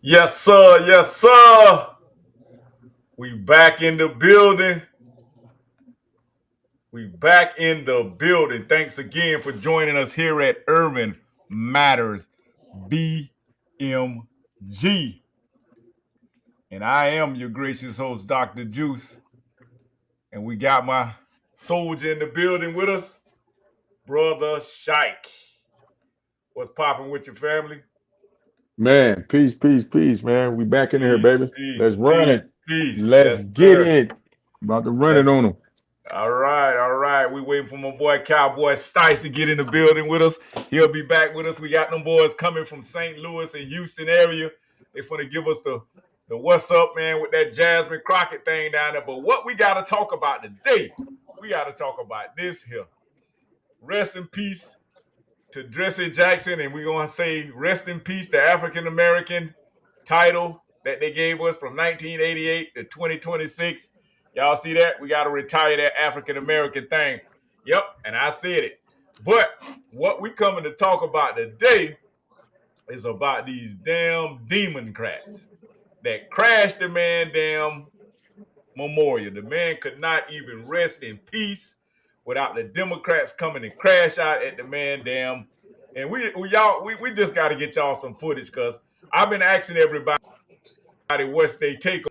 Yes, sir. Yes, sir. We back in the building. We back in the building. Thanks again for joining us here at Urban Matters BMG. And I am your gracious host, Dr. Juice. And we got my soldier in the building with us, Brother Shike. What's popping with your family? Man, peace, man. We back in here, Peace, baby. peace, Let's run peace, it. peace. Let's Yes, get sir. it. About to run it Yes, on them. all right, all right. We waiting for my boy Cowboy Stice to get in the building with us. He'll be back with us. We got them boys coming from St. Louis and Houston area. They finna give us the what's up, man, with that Jasmine Crockett thing down there. But what we gotta talk about today, we gotta talk about this here. Rest in peace to Jesse Jackson, and we're gonna say rest in peace to African American title that they gave us from 1988 to 2026. Y'all see that? We got to retire that African American thing. Yep, and I said it. But what we coming to talk about today is about these damn Democrats that crashed the man damn memorial. The man could not even rest in peace without the Democrats coming and crash out at the man damn. And we just got to get y'all some footage because I've been asking everybody what's they take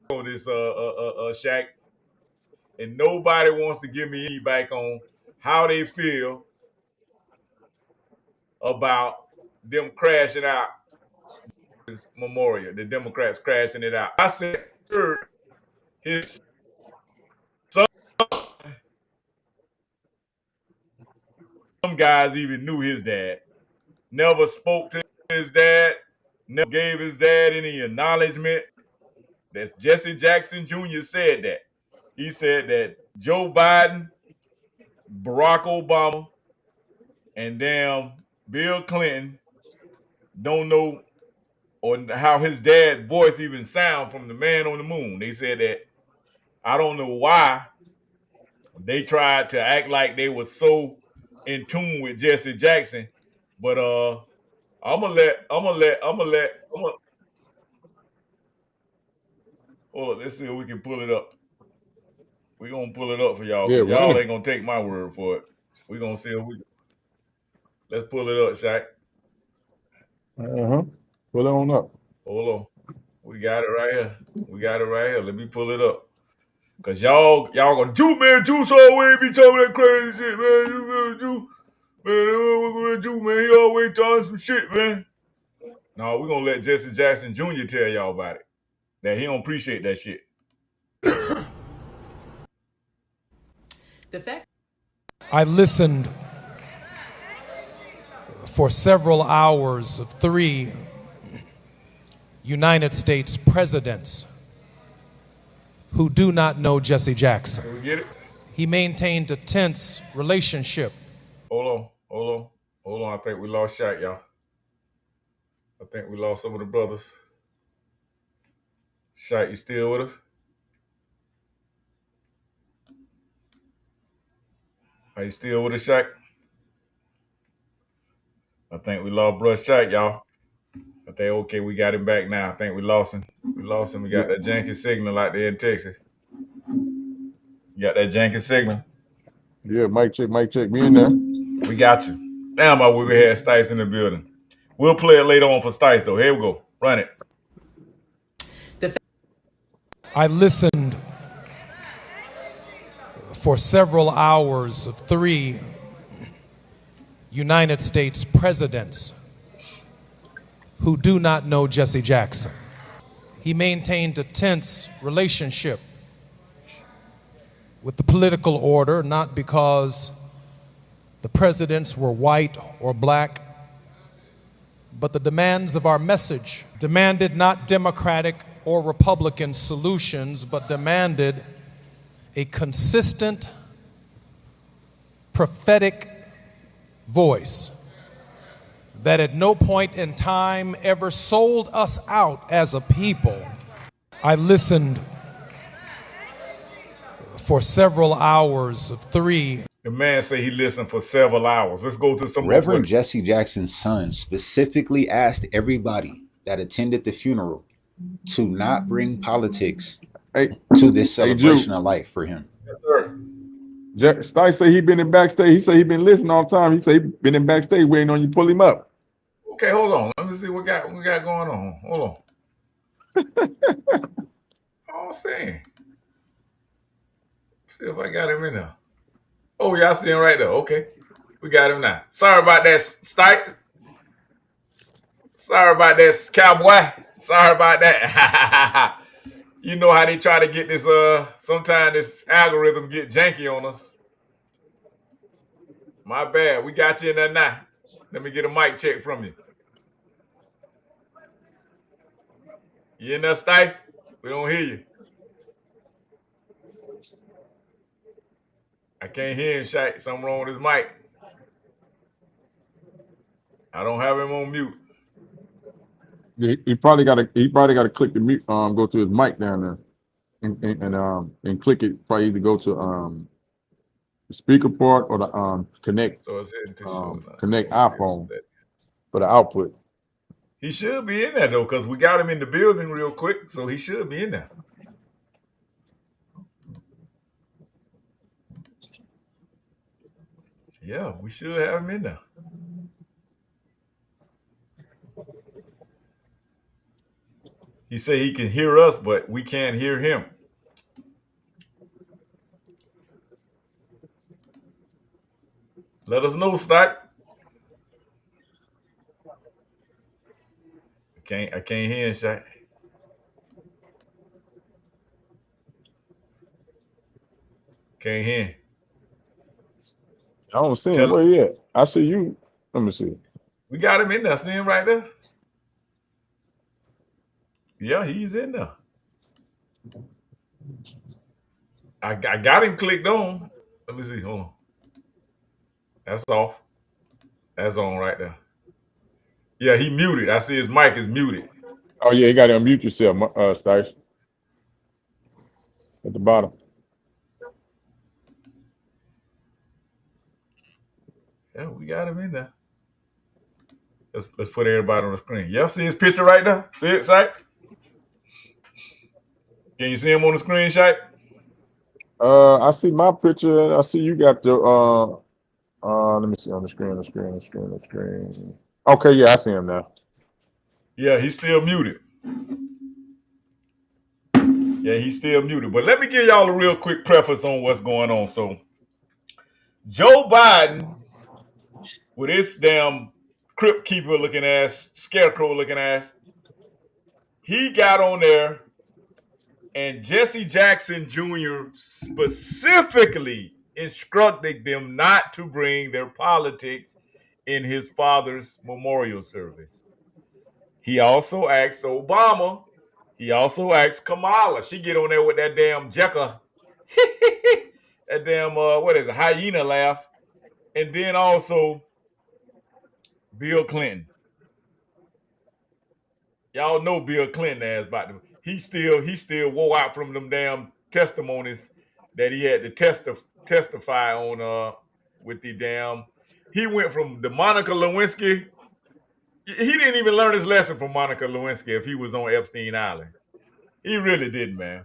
on this Shaq, and nobody wants to give me feedback on how they feel about them crashing out this memorial, the Democrats crashing it out. I said his son, some guys even knew his dad, never spoke to his dad, never gave his dad any acknowledgement. That's Jesse Jackson Jr. said that. He said that Joe Biden, Barack Obama, and damn Bill Clinton don't know or how his dad's voice even sound from the man on the moon. They said that I don't know why they tried to act like they were so in tune with Jesse Jackson, but I'm gonna hold on, let's see if we can pull it up. We're gonna pull it up for y'all Yeah, because run y'all it. ain't gonna take my word for it. We're gonna see if we let's pull it up, Shaq. Uh-huh. Pull it on up. Hold on. We got it right here. We got it right here. Let me pull it up. Cause y'all gonna Juice always be talking that crazy shit, man. Juice, man, what we're gonna do, man? He always talking some shit, man. No, we're gonna let Jesse Jackson Jr. tell y'all about it. That he don't appreciate that shit. The fact I listened for several hours of three United States presidents who do not know Jesse Jackson. Can we get it? He maintained a tense relationship. Hold on. I think we lost Shaq, y'all. I think we lost some of the brothers. Shaq, you still with us? Are you still with us, Shaq? I think we lost Bruh Shaq, y'all. I think okay, we got him back now. I think we lost him. We lost him. We got Yeah, that janky signal like there in Texas. You got that janky signal. yeah, mic check, mic check. Me in there. We got you. Damn, I wish we had Stice in the building. We'll play it later on for Stice though. Here we go. Run it. I listened for several hours of three United States presidents who do not know Jesse Jackson. He maintained a tense relationship with the political order, not because the presidents were white or black, but the demands of our message demanded not Democratic or Republican solutions, but demanded a consistent, prophetic voice that at no point in time ever sold us out as a people. I listened for several hours of three. The man say he listened for several hours. Let's go to some more Reverend footage. Jesse Jackson's son specifically asked everybody that attended the funeral to not bring politics Hey, to this hey, celebration Jude. of life for him. Yes, sir. Stice say he been in backstage. He say he been listening all the time. He say he been in backstage waiting on you to pull him up. Okay, hold on. Let me see what we got going on. Hold on. I'm saying. See if I got him in there. Oh, yeah, I see him right there. Okay. We got him now. Sorry about that, Stipe. Sorry about that, cowboy. Sorry about that. You know how they try to get this, sometimes this algorithm get janky on us. My bad. We got you in there now. Let me get a mic check from you. You in there, Stice? We don't hear you. I can't hear him, Shaq. Something wrong with his mic. I don't have him on mute. He probably got to click the mute. Go to his mic down there, and click it. Probably either go to the speaker part or the connect So it's hitting to show now. connect iPhone for the output. He should be in there though, because we got him in the building real quick, so he should be in there. Yeah, we should have him in there. He said he can hear us, but we can't hear him. Let us know, Stipe. I can't hear him, Shaq. Can't hear him. I don't see him. Tell Where him. he at? I see you. Let me see. We got him in there. See him right there? Yeah, he's in there. I got him clicked on. Let me see. Hold on. That's off. That's on right there. Yeah, he muted. I see his mic is muted. Oh yeah, you got to unmute yourself, Stice. At the bottom. Yeah, we got him in there. Let's put everybody on the screen. Y'all see his picture right there? See it, Shaq? Can you see him on the screen, Shaq? I see my picture. I see you got the let me see on the screen. Okay, yeah, I see him now. Yeah, he's still muted. Yeah, he's still muted. But let me give y'all a real quick preface on what's going on. So, Joe Biden, with his damn crypt keeper looking ass, scarecrow looking ass, he got on there, and Jesse Jackson Jr. specifically instructed them not to bring their politics in his father's memorial service. He also asked Obama. He also asked Kamala. She get on there with that damn Jekyll, that damn what is it, hyena laugh, and then also Bill Clinton. Y'all know Bill Clinton ass about them. He still wore out from them damn testimonies that he had to testify on with the damn. He went from the Monica Lewinsky. He didn't even learn his lesson from Monica Lewinsky if he was on Epstein Island. He really didn't, man.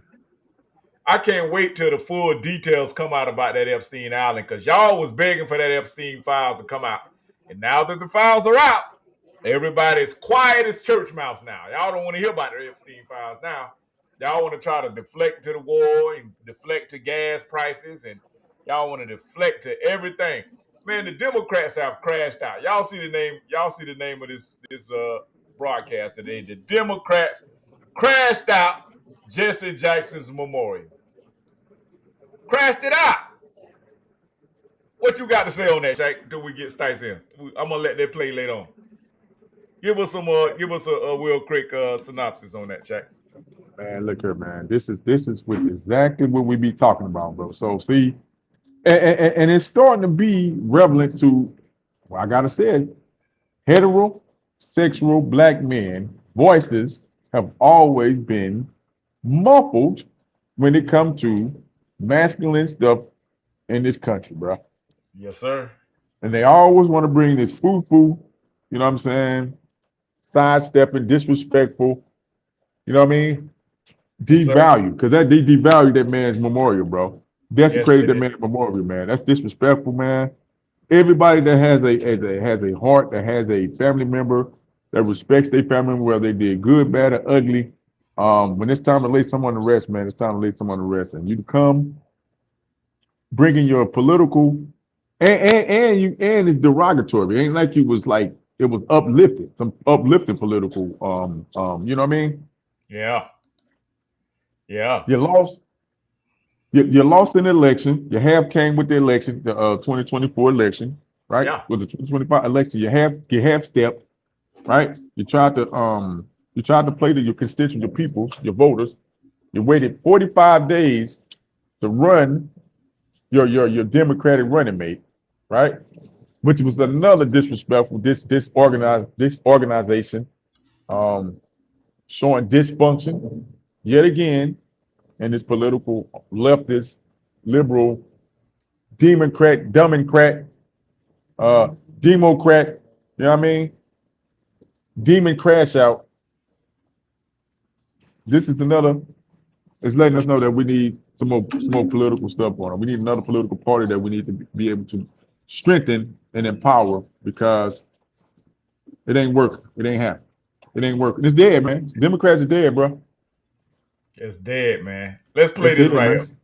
I can't wait till the full details come out about that Epstein Island, because y'all was begging for that Epstein files to come out. And now that the files are out, everybody's quiet as church mouse now. Y'all don't want to hear about the Epstein files now. Y'all want to try to deflect to the war and deflect to gas prices, and y'all want to deflect to everything. Man, the Democrats have crashed out. Y'all see the name of this broadcast today. The Democrats crashed out Jesse Jackson's memorial. Crashed it out. What you got to say on that, Shaq, until we get Stice in? I'm gonna let that play later on. Give us a real quick synopsis on that, Shaq. Man, look here, man. This is exactly what we be talking about, bro. So see, and it's starting to be relevant to, well, I gotta say it, heterosexual black men voices have always been muffled when it comes to masculine stuff in this country, bro. Yes, sir. And they always want to bring this foo-foo, you know what I'm saying, sidestepping, disrespectful. You know what I mean? Yes, sir. Devalue, because they devalued that man's memorial, bro. Yes, they Desecrated that did. man's memorial, man. That's disrespectful, man. Everybody that has a heart, that has a family member, that respects their family member, whether they did good, bad, or ugly. When it's time to lay someone to rest, man, it's time to lay someone to rest. And you come bringing your political and it's derogatory. It ain't like you was like it was uplifted, some uplifting political. You know what I mean? Yeah. Yeah. You lost. You lost an election. You half came with the election, the 2024 election, right? Yeah. With the 2025 election, you half stepped, right? You tried to play to your constituents, your people, your voters. You waited 45 days to run your Democratic running mate, right? Which was another disrespectful, this organization, showing dysfunction yet again in this political leftist liberal democrat, democrat, you know what I mean? Demon crash out. This is another, it's letting us know that we need some more political stuff on it. We need another political party that we need to be able to strengthen and empower because it ain't working. It ain't happening. It ain't working. It's dead, man. Democrats are dead, bro. It's dead, man. Let's play It's this dead, right man. here.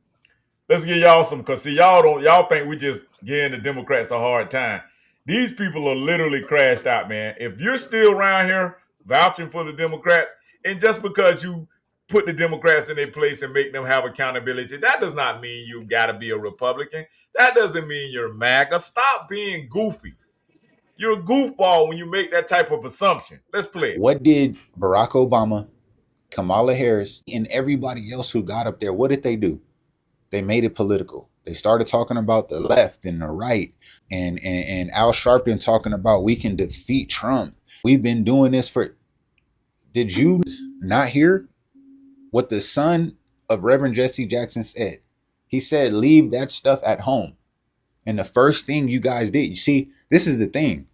Let's give y'all some, cause see, y'all think we just giving the Democrats a hard time. These people are literally crashed out, man. If you're still around here vouching for the Democrats, and just because you put the Democrats in their place and make them have accountability, that does not mean you gotta be a Republican. That doesn't mean you're MAGA. Stop being goofy. You're a goofball when you make that type of assumption. Let's play it. What did Barack Obama, Kamala Harris, and everybody else who got up there, what did they do? They made it political. They started talking about the left and the right, and Al Sharpton talking about we can defeat Trump. We've been doing this for. Did you not hear what the son of Reverend Jesse Jackson said? He said, leave that stuff at home. And the first thing you guys did, you see, this is the thing.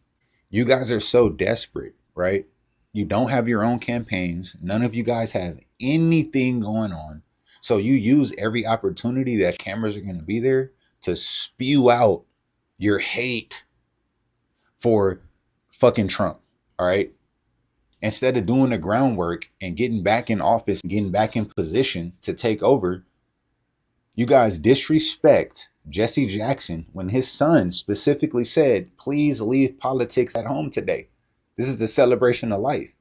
You guys are so desperate, right? You don't have your own campaigns. None of you guys have anything going on. So you use every opportunity that cameras are going to be there to spew out your hate for fucking Trump, all right? Instead of doing the groundwork and getting back in office, getting back in position to take over, you guys disrespect Jesse Jackson when his son specifically said, please leave politics at home today. This is the celebration of life.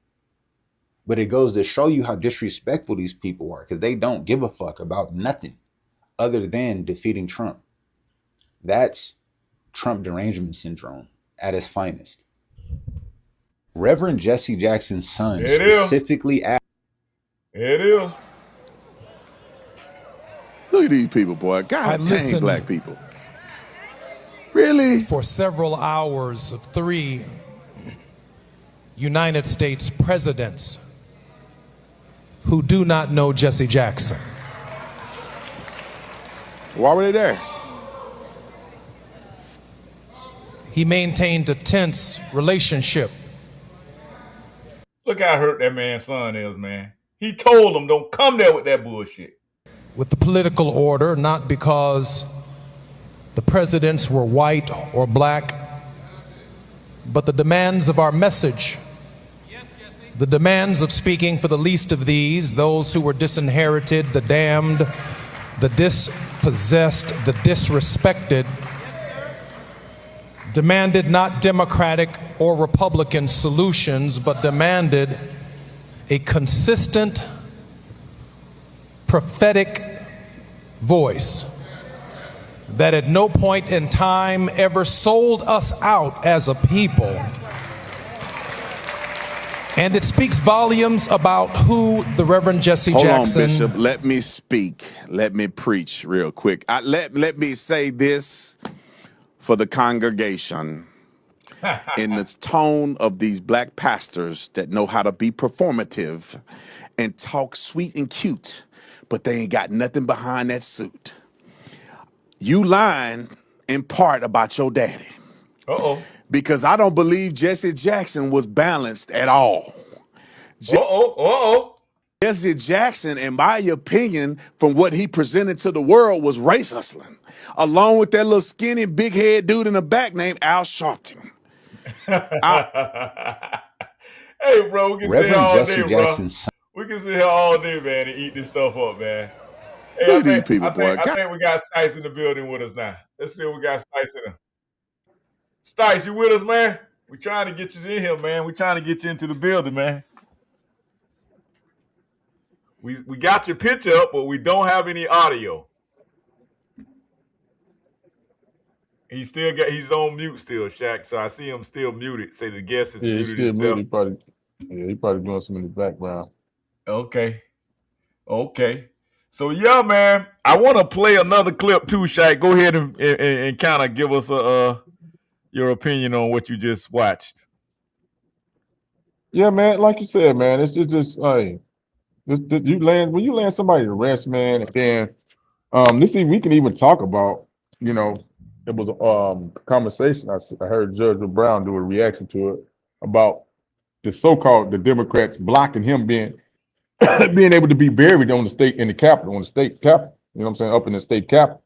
But it goes to show you how disrespectful these people are because they don't give a fuck about nothing other than defeating Trump. That's Trump derangement syndrome at its finest. Reverend Jesse Jackson's son specifically asked. It is. Look at these people, boy. God dang, black people. Really? For several hours of 3 United States presidents who do not know Jesse Jackson. Why were they there? He maintained a tense relationship. Look how hurt that man's son is, man. He told him, don't come there with that bullshit. With the political order, not because the presidents were white or black, but the demands of our message, the demands of speaking for the least of these, those who were disinherited, the damned, the dispossessed, the disrespected, demanded not Democratic or Republican solutions, but demanded a consistent, prophetic voice that at no point in time ever sold us out as a people. And it speaks volumes about who the Reverend Jesse Jackson. Hold on, Bishop. Let me speak. Let me preach real quick. Let me say this for the congregation in the tone of these black pastors that know how to be performative and talk sweet and cute, but they ain't got nothing behind that suit. You lying in part about your daddy. Uh-oh. Because I don't believe Jesse Jackson was balanced at all. Jesse Jackson, in my opinion, from what he presented to the world, was race hustling, along with that little skinny, big head dude in the back named Al Sharpton. Hey, bro, we can sit here Reverend all day, Jesse bro. Jackson's son. We can sit here all day, man, and eat this stuff up, man. Hey, Look at these people, boy. I think we got Stice in the building with us now. Let's see if we got Stice in there. Stice, you with us, man? We trying to get you in here, man. We trying to get you into the building, man. We got your picture up, but we don't have any audio. He's on mute still, Shaq. So I see him still muted. Say the guest is Yeah, he's muted still himself. muted. He probably doing some in the background. Okay. So yeah, man. I want to play another clip too, Shaq. Go ahead and kind of give us your opinion on what you just watched. Yeah, man. Like you said, man, it's just like when you land somebody to rest, man, and then we can even talk about, you know, it was a conversation I heard Judge Brown do a reaction to it about the Democrats blocking him being able to be buried on the Capitol, on the state Capitol. You know what I'm saying? Up in the state Capitol.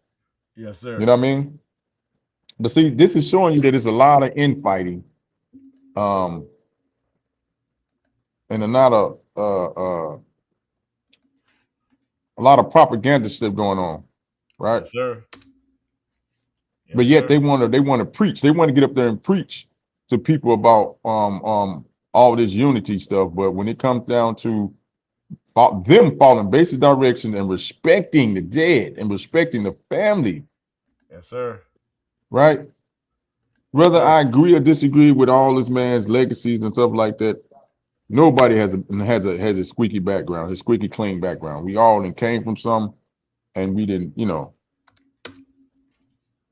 Yes, sir. You know what I mean? But see, this is showing you that there's a lot of infighting, and a lot of propaganda stuff going on, right? Yes, sir. But yet they want to preach. They want to get up there and preach to people about all this unity stuff. But when it comes down to them following basic direction and respecting the dead and respecting the family, yes, sir, right? Whether I agree or disagree with all this man's legacies and stuff like that, nobody has a squeaky background, a squeaky clean background. We all came from some, and we didn't,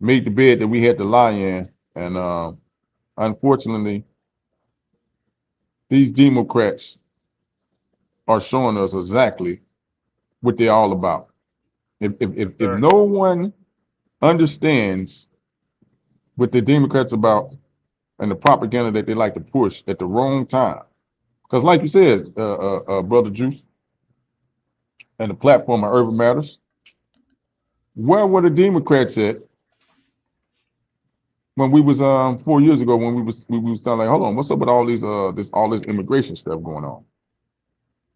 made the bed that we had to lie in. And unfortunately, these Democrats are showing us exactly what they're all about. If no one understands what the Democrats about and the propaganda that they like to push at the wrong time, because like you said, Brother Juice, and the platform of Urban Matters, where were the Democrats at when we was 4 years ago, when we was telling, like, hold on, what's up with all these this immigration stuff going on,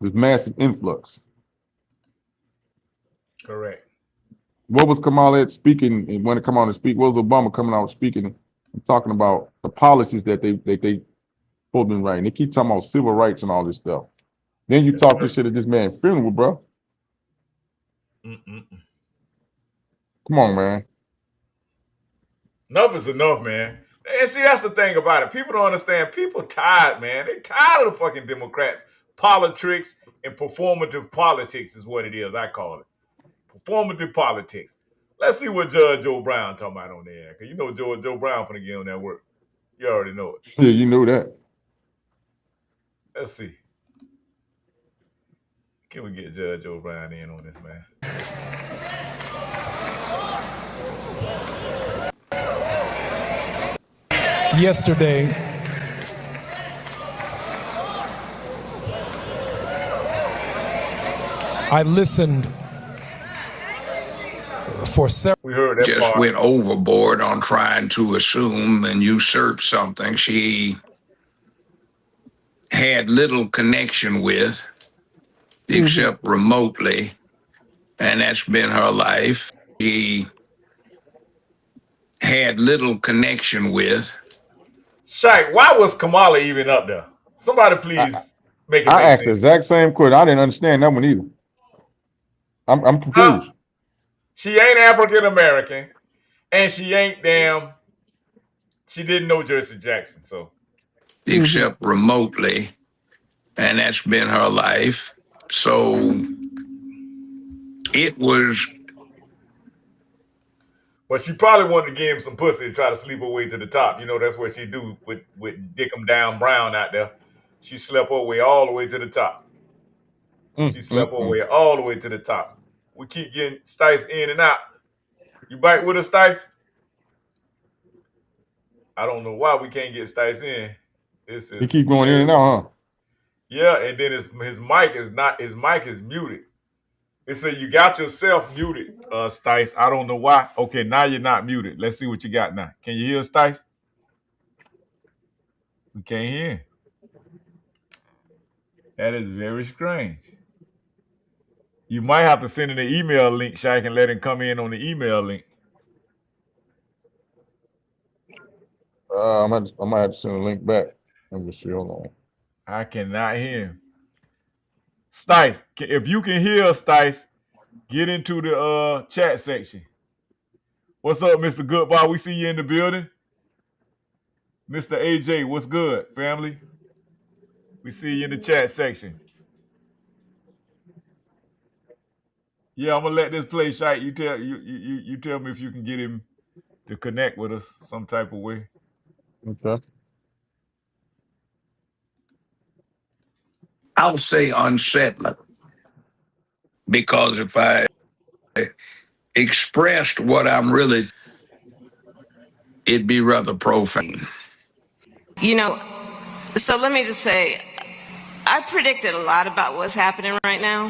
this massive influx? Correct. What was Kamala speaking, and when it come out and speak? What was Obama coming out speaking and talking about the policies that they supposed to be writing? They keep talking about civil rights and all this stuff. Then you talk this shit at this man's funeral, bro. Come on, man. Enough is enough, man. And see, that's the thing about it. People don't understand. People tired, man. They tired of the fucking Democrats. Politics and performative politics is what it is. I call it performative politics. Let's see what Judge Joe Brown talking about on there. Cause you know Joe Brown finna get on that work. You already know it. Yeah, you know that. Let's see. Can we get Judge Joe Brown in on this, man? Yesterday, I listened for several. We heard that just part. went overboard on trying to assume and usurp something she had little connection with, except remotely, and that's been her life. She had little connection with. Shaq, why was Kamala even up there? Somebody please make it make I asked the sense. exact same question. I didn't understand that one either. I'm confused. She ain't African American, and she ain't she didn't know Jesse Jackson, so. Except remotely, and that's been her life. So it was. But she probably wanted to give him some pussy to try to sleep her way to the top. You know, that's what she do with Dickum Down Brown out there. She slept her way all the way to the top. She slept her way all the way to the top. We keep getting Stice in and out. You bite with us, Stice? I don't know why we can't get Stice in. He keep going in and out, huh? Yeah, and then his mic is muted. It said you got yourself muted, Stice. I don't know why. Okay, now you're not muted. Let's see what you got now. Can you hear Stice? We can't hear. That is very strange. You might have to send in an email link, Shaq, and let him come in on the email link. I might have to send a link back. Let me see. Hold on. I cannot hear him. Stice, if you can hear us, Stice, get into the chat section. What's up, Mr. Goodbar? We see you in the building. Mr. AJ, what's good, family? We see you in the chat section. Yeah, I'm gonna let this play, Shaq. You tell me if you can get him to connect with us some type of way. Okay. I'll say unsettling, because if I expressed what I'm really, it'd be rather profane. You know, so let me just say, I predicted a lot about what's happening right now.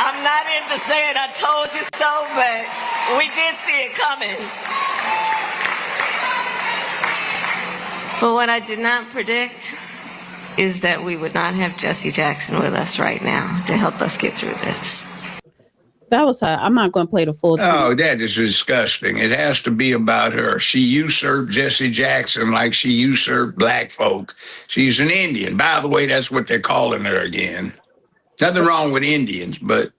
I'm not into saying I told you so, but we did see it coming. But what I did not predict is that we would not have Jesse Jackson with us right now to help us get through this. That was her. I'm not going to play the full tweet. Oh, that is disgusting. It has to be about her. She usurped Jesse Jackson like she usurped black folk. She's an Indian. By the way, that's what they're calling her again. Nothing wrong with Indians, but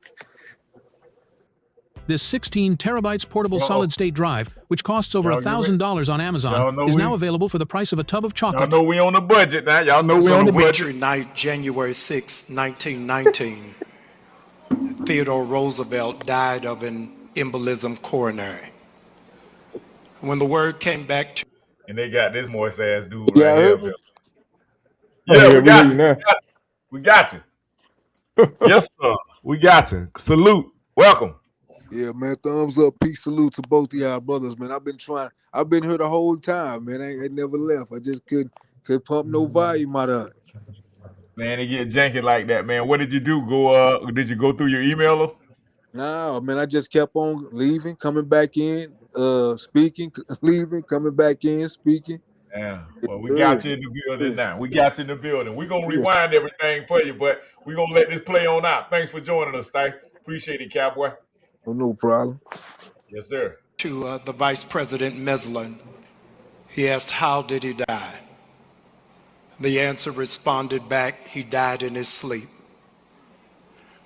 This 16 terabytes portable solid-state drive, which costs over $1,000 on Amazon, is now available for the price of a tub of chocolate. Y'all know we on the budget now. Y'all know we on the budget. Wintry night, January 6, 1919, Theodore Roosevelt died of an embolism coronary. When the word came back to... And they got this moist ass dude Yeah, right here. me. Yeah, Yeah, we got hear you. now. We got you. Yes, sir. We got you. Salute. Welcome. Yeah, man. Thumbs up. Peace, salute to both of y'all brothers, man. I've been here the whole time, man. I never left. I just could pump no volume out of it. Man, they get janky like that, man. What did you do? Did you go through your email? No, man, I just kept on leaving, coming back in, speaking, leaving, coming back in, speaking. Yeah. Well, we got you in the building now. We got you in the building. We're going to rewind everything for you, but we're going to let this play on out. Thanks for joining us, Stice. Appreciate it, Cowboy. Oh, no problem. Yes, sir. To the Vice President Meslin, he asked, how did he die? The answer responded back, he died in his sleep.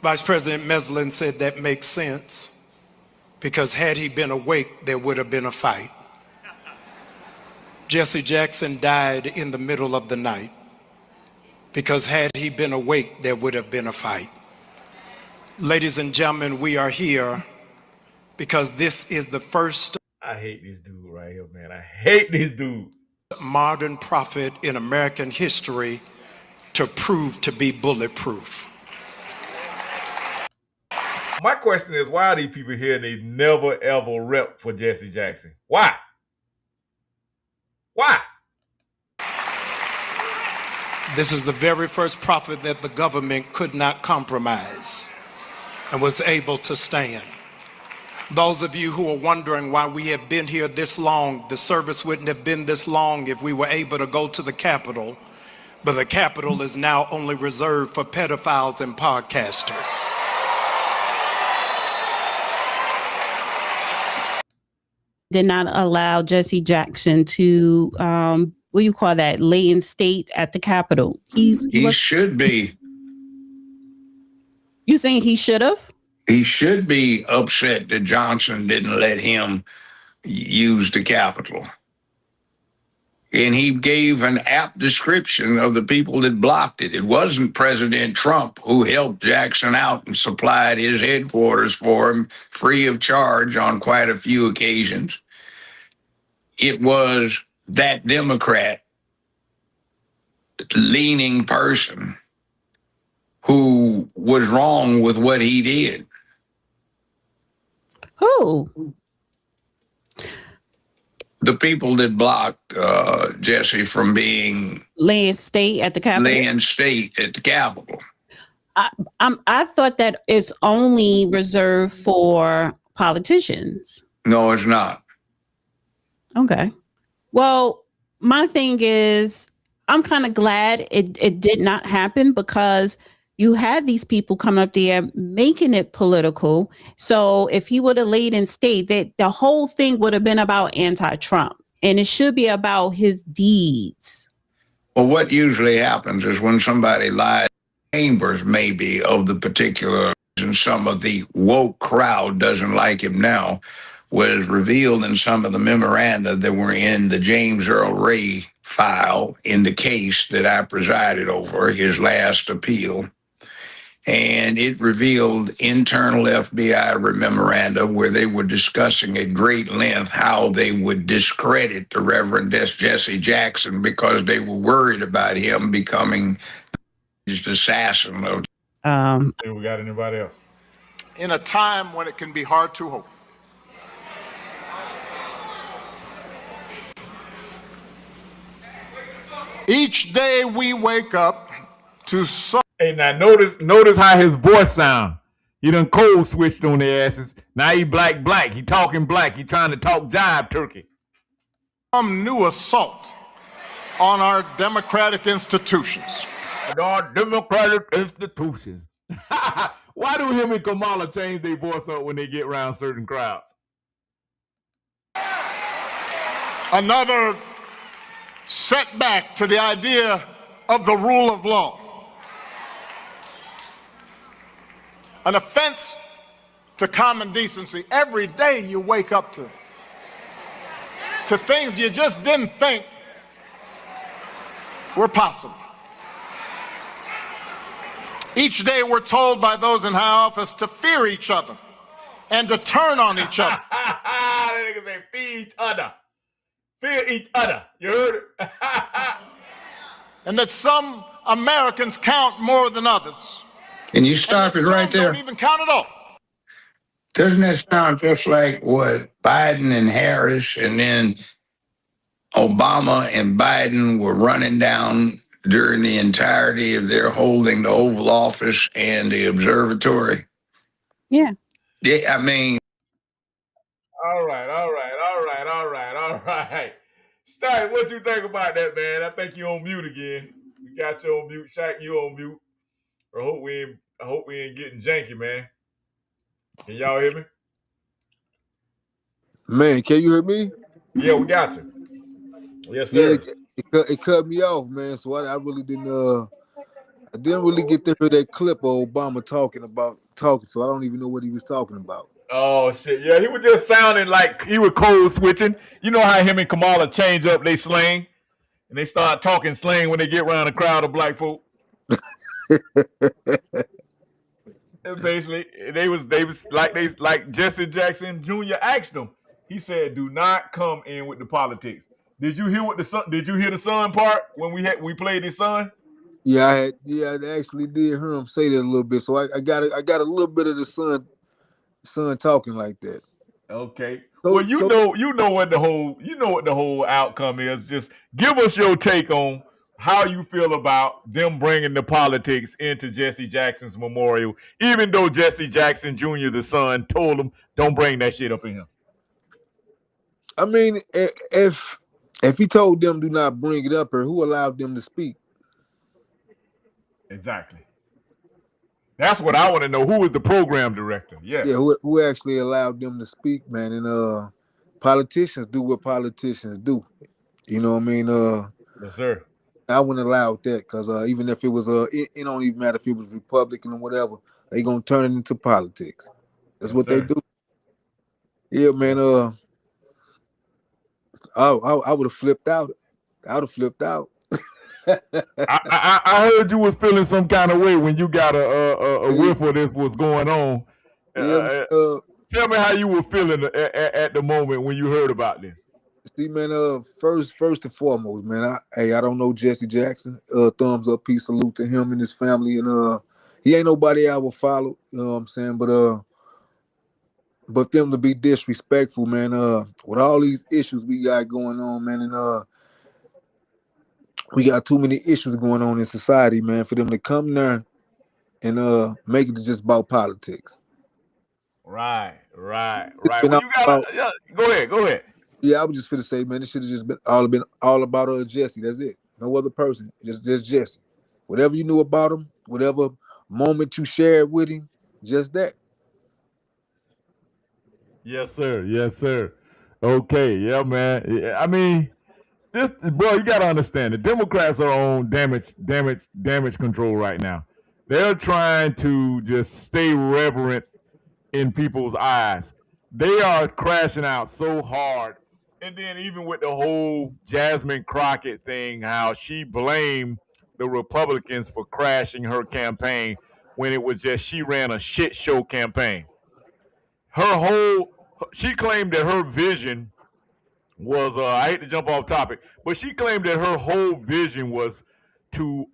Vice President Meslin said that makes sense, because had he been awake, there would have been a fight. Jesse Jackson died in the middle of the night, because had he been awake, there would have been a fight. Ladies and gentlemen, we are here because this is the first... I hate this dude right here, man. I hate this dude. ...modern prophet in American history to prove to be bulletproof. My question is, why are these people here and they never, ever rep for Jesse Jackson? Why? Why? This is the very first prophet that the government could not compromise and was able to stand. Those of you who are wondering why we have been here this long, the service wouldn't have been this long if we were able to go to the Capitol, but the Capitol is now only reserved for pedophiles and podcasters. Did not allow Jesse Jackson to, what do you call that, lay in state at the Capitol. He should be. You saying he should have? He should be upset that Johnson didn't let him use the Capitol. And he gave an apt description of the people that blocked it. It wasn't President Trump who helped Jackson out and supplied his headquarters for him free of charge on quite a few occasions. It was that Democrat leaning person who was wrong with what he did. Who? The people that blocked Jesse from being laying state at the Capitol. laying state at the Capitol. I thought that it's only reserved for politicians. No, it's not. Okay. Well, my thing is, I'm kind of glad it did not happen, because you had these people come up there making it political. So if he would have laid in state, that the whole thing would have been about anti-Trump, and it should be about his deeds. Well, what usually happens is when somebody lies, chambers maybe of the particular, and some of the woke crowd doesn't like him now, was revealed in some of the memoranda that were in the James Earl Ray file in the case that I presided over, his last appeal. And it revealed internal FBI memoranda where they were discussing at great length how they would discredit the Reverend Jesse Jackson because they were worried about him becoming the assassin of. Hey, we got anybody else? In a time when it can be hard to hope, each day we wake up to some. Hey, now notice how his voice sound. He done cold switched on their asses. Now he black. He talking black. He trying to talk jive turkey. Some new assault on our democratic institutions. Our democratic institutions. Why do him and Kamala change their voice up when they get around certain crowds? Another setback to the idea of the rule of law. An offense to common decency. Every day you wake up to things you just didn't think were possible. Each day we're told by those in high office to fear each other and to turn on each other. That nigga say fear each other. Fear each other. You heard it? And that some Americans count more than others. Can you stop it right there? Don't even count at all. Doesn't that sound just like what Biden and Harris and then Obama and Biden were running down during the entirety of their holding the Oval Office and the observatory? Yeah. Yeah, I mean. All right. Stipe, what you think about that, man? I think you on mute again. We got you on mute. Shaq, you on mute. I hope we ain't getting janky, man. Can y'all hear me? Man, can you hear me? Yeah, we got you. Yes, sir. Yeah, it cut me off, man. So I really didn't really get to hear that clip of Obama talking. So I don't even know what he was talking about. Oh shit! Yeah, he was just sounding like he was code switching. You know how him and Kamala change up they slang, and they start talking slang when they get around a crowd of black folk. And basically, they was like Jesse Jackson Jr. asked them. He said, "Do not come in with the politics." Did you hear Did you hear the son part when we played his son? Yeah, I actually did hear him say that a little bit. So I got a little bit of the son talking like that. Okay. So, well, you know what the whole outcome is. Just give us your take on how you feel about them bringing the politics into Jesse Jackson's memorial, even though Jesse Jackson Jr., the son, told him don't bring that shit up in here. I mean, if he told them do not bring it up here, who allowed them to speak? Exactly. That's what I want to know. Who is the program director? Yeah. Yeah, who actually allowed them to speak, man? And politicians do what politicians do. You know what I mean? Yes, sir. I wouldn't allow that because even if it was it don't even matter if it was Republican or whatever, they gonna turn it into politics. That's what they do. Yeah, man. I would have flipped out. I would have flipped out. I heard you was feeling some kind of way when you got a whiff of this was going on. Tell me how you were feeling at the moment when you heard about this. See, man, first and foremost, man, I don't know Jesse Jackson. Thumbs up, peace, salute to him and his family. And he ain't nobody I will follow, you know what I'm saying? But but them to be disrespectful, man. With all these issues we got going on, man, and we got too many issues going on in society, man, for them to come there and make it just about politics. Right. Been Well, you gotta go ahead. Yeah, I was just finna say, man, it should have just been all about Jesse. That's it. No other person. Just Jesse. Whatever you knew about him, whatever moment you shared with him, just that. Yes, sir. Okay, yeah, man. Yeah, I mean, just bro, you gotta understand the Democrats are on damage control right now. They're trying to just stay reverent in people's eyes. They are crashing out so hard. And then even with the whole Jasmine Crockett thing, how she blamed the Republicans for crashing her campaign when it was just she ran a shit show campaign. She claimed that her vision was I hate to jump off topic, but she claimed that her whole vision was to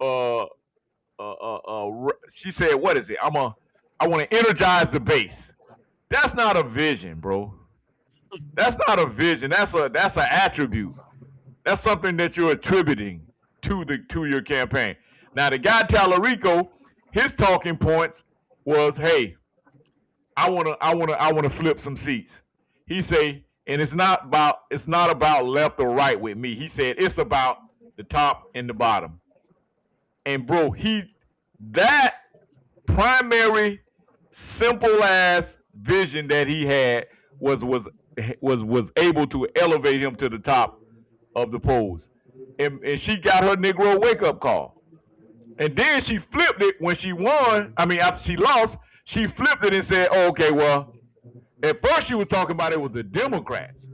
she said, what is it? I want to energize the base. That's not a vision, bro. That's not a vision. That's an attribute. That's something that you're attributing to your campaign. Now the guy Tallarico, his talking points was, hey, I wanna flip some seats. He say, and it's not about left or right with me. He said it's about the top and the bottom. And bro, that primary simple ass vision that he had was able to elevate him to the top of the polls. And she got her Negro wake up call. And then she flipped it when she won. I mean, after she lost, she flipped it and said, oh, okay, well, at first she was talking about it was the Democrats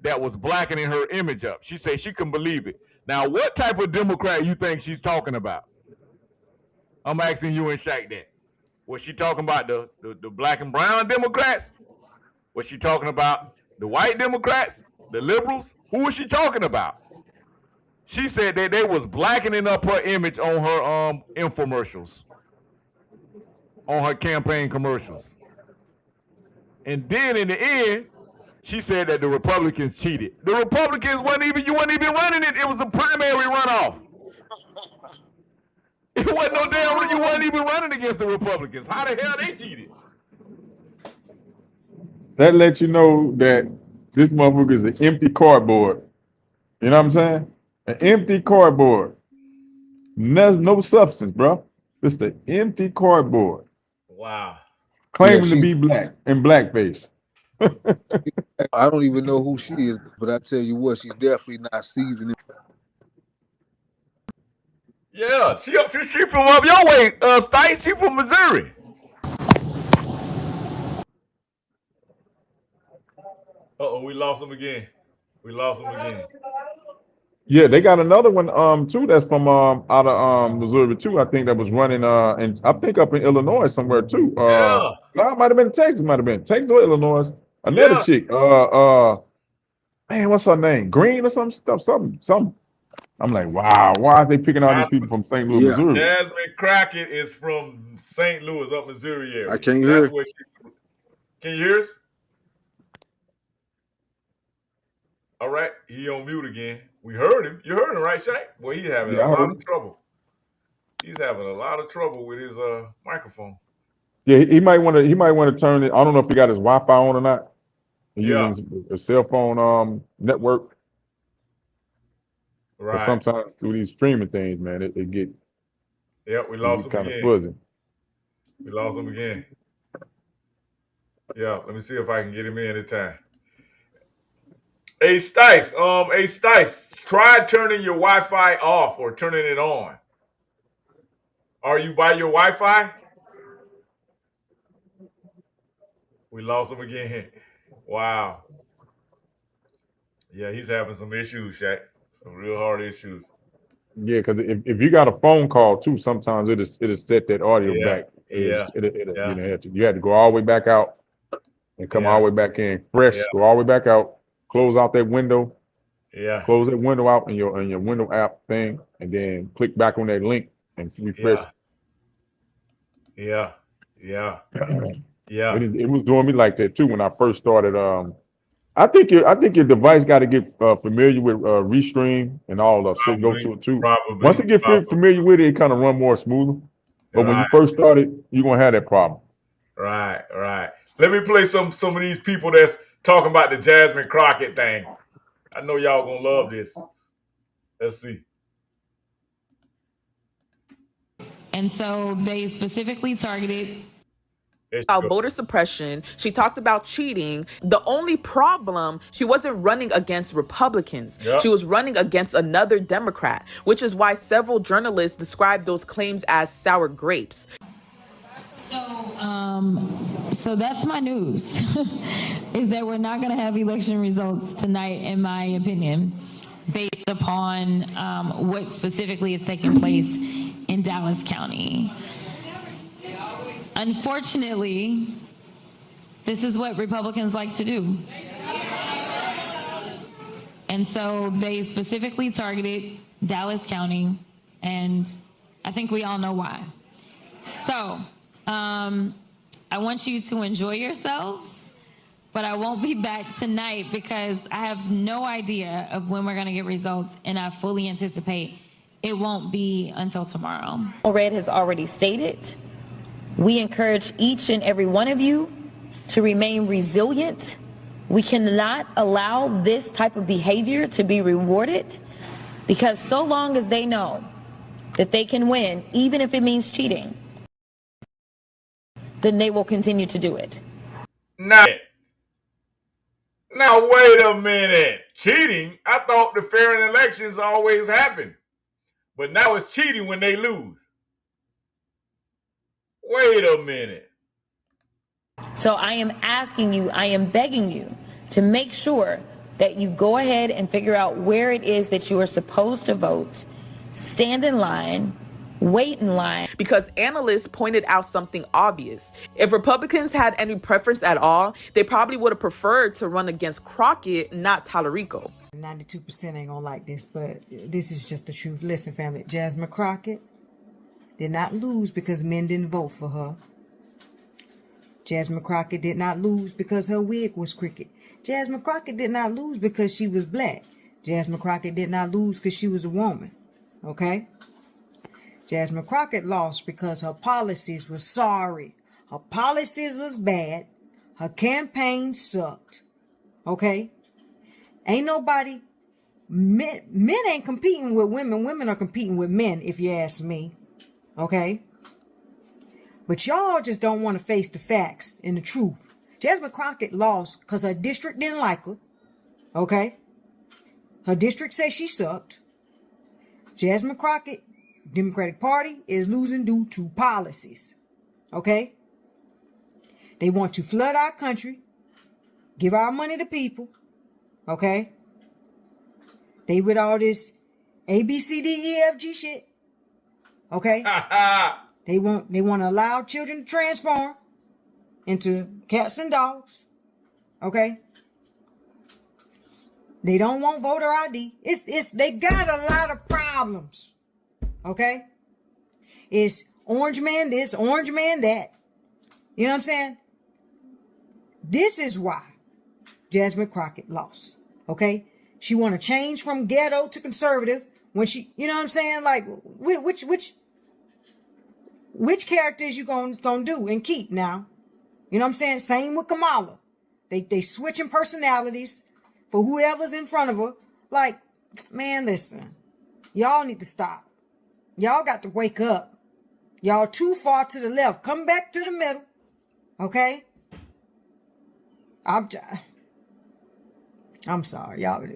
that was blackening her image up. She said she couldn't believe it. Now, what type of Democrat you think she's talking about? I'm asking you and Shaq that. Was she talking about the black and brown Democrats? Was she talking about the white Democrats, the liberals? Who was she talking about? She said that they was blackening up her image on her infomercials, on her campaign commercials. And then in the end, she said that the Republicans cheated. The Republicans you wasn't even running it. It was a primary runoff. It wasn't no damn, you wasn't even running against the Republicans. How the hell they cheated? That lets you know that this motherfucker is an empty cardboard. You know what I'm saying? An empty cardboard. No substance, bro. Just an empty cardboard. Wow. Claiming to be black and blackface. I don't even know who she is, but I tell you what, she's definitely not seasoned. Yeah, she from up your way, Stice. She from Missouri. We lost him again. Yeah, they got another one too that's from out of Missouri too. I think that was running and I think up in Illinois somewhere too. No, it might have been Texas, or Illinois. Another chick. Man, what's her name? Green or some stuff, something. I'm like, wow, why are they picking all these people from St. Louis, Missouri? Jasmine Crockett is from St. Louis, up Missouri area. I can't hear. Can you hear us? All right, he on mute again. We heard him. You heard him, right, Shaq? Well, he's having a lot of trouble. He's having a lot of trouble with his microphone. Yeah, he might want to turn it. I don't know if he got his Wi-Fi on or not. He's using a cell phone network. Right. But sometimes through these streaming things, man, it get. Yeah, we lost him kind again. of fuzzy. We lost him again. Yeah, let me see if I can get him in this time. Hey Stice, try turning your Wi-Fi off or turning it on. Are you by your Wi-Fi? We lost him again. Wow. Yeah, he's having some issues, Shaq. Some real hard issues. Yeah, because if you got a phone call too, sometimes it'll set that audio back. You had to go all the way back out and come all the way back in fresh. Go all the way back out. Close out that window. Yeah. Close that window out in your window app thing, and then click back on that link and refresh. Yeah. Yeah. It was doing me like that too when I first started. I think your device got to get familiar with Restream and all the shit go to it too. Once it get familiar with it, it kind of run more smoother. But when you first started, you're gonna have that problem. Right. Let me play some of these people that's talking about the Jasmine Crockett thing. I know y'all gonna love this. Let's see. And so they specifically targeted about voter suppression. She talked about cheating. The only problem, she wasn't running against Republicans. Yep. She was running against another Democrat, which is why several journalists described those claims as sour grapes. So that's my news, is that we're not going to have election results tonight, in my opinion, based upon what specifically is taking place in Dallas County. Unfortunately, this is what Republicans like to do. And so they specifically targeted Dallas County, and I think we all know why. So I want you to enjoy yourselves, but I won't be back tonight because I have no idea of when we're going to get results, and I fully anticipate it won't be until tomorrow. Red has already stated, we encourage each and every one of you to remain resilient. We cannot allow this type of behavior to be rewarded, because so long as they know that they can win, even if it means cheating, then they will continue to do it. Now wait a minute. Cheating? I thought the fair elections always happen. But now it's cheating when they lose. Wait a minute. So I am asking you, I am begging you to make sure that you go ahead and figure out where it is that you are supposed to vote, stand in line, wait in line. Because analysts pointed out something obvious. If Republicans had any preference at all, they probably would have preferred to run against Crockett, not Tallarico. 92% ain't gonna like this, but this is just the truth. Listen, family, Jasmine Crockett did not lose because men didn't vote for her. Jasmine Crockett did not lose because her wig was crooked. Jasmine Crockett did not lose because she was black. Jasmine Crockett did not lose because she was a woman. Okay? Jasmine Crockett lost because her policies were sorry. Her policies was bad. Her campaign sucked. Okay? Ain't nobody, men ain't competing with women. Women are competing with men, if you ask me. Okay? But y'all just don't want to face the facts and the truth. Jasmine Crockett lost because her district didn't like her. Okay? Her district says she sucked. Jasmine Crockett, Democratic Party, is losing due to policies. Okay? They want to flood our country, give our money to people. Okay? They with all this A, B, C, D, E, F, G shit. Okay? They want to allow children to transform into cats and dogs. Okay? They don't want voter ID. They got a lot of problems. Okay? It's orange man this, orange man that. You know what I'm saying? This is why Jasmine Crockett lost. Okay? She want to change from ghetto to conservative when she, you know what I'm saying? Like, which characters you gonna do and keep now? You know what I'm saying? Same with Kamala. They switching personalities for whoever's in front of her. Like, man, listen. Y'all need to stop. Y'all got to wake up. Y'all too far to the left. Come back to the middle. Okay? I'm sorry, y'all.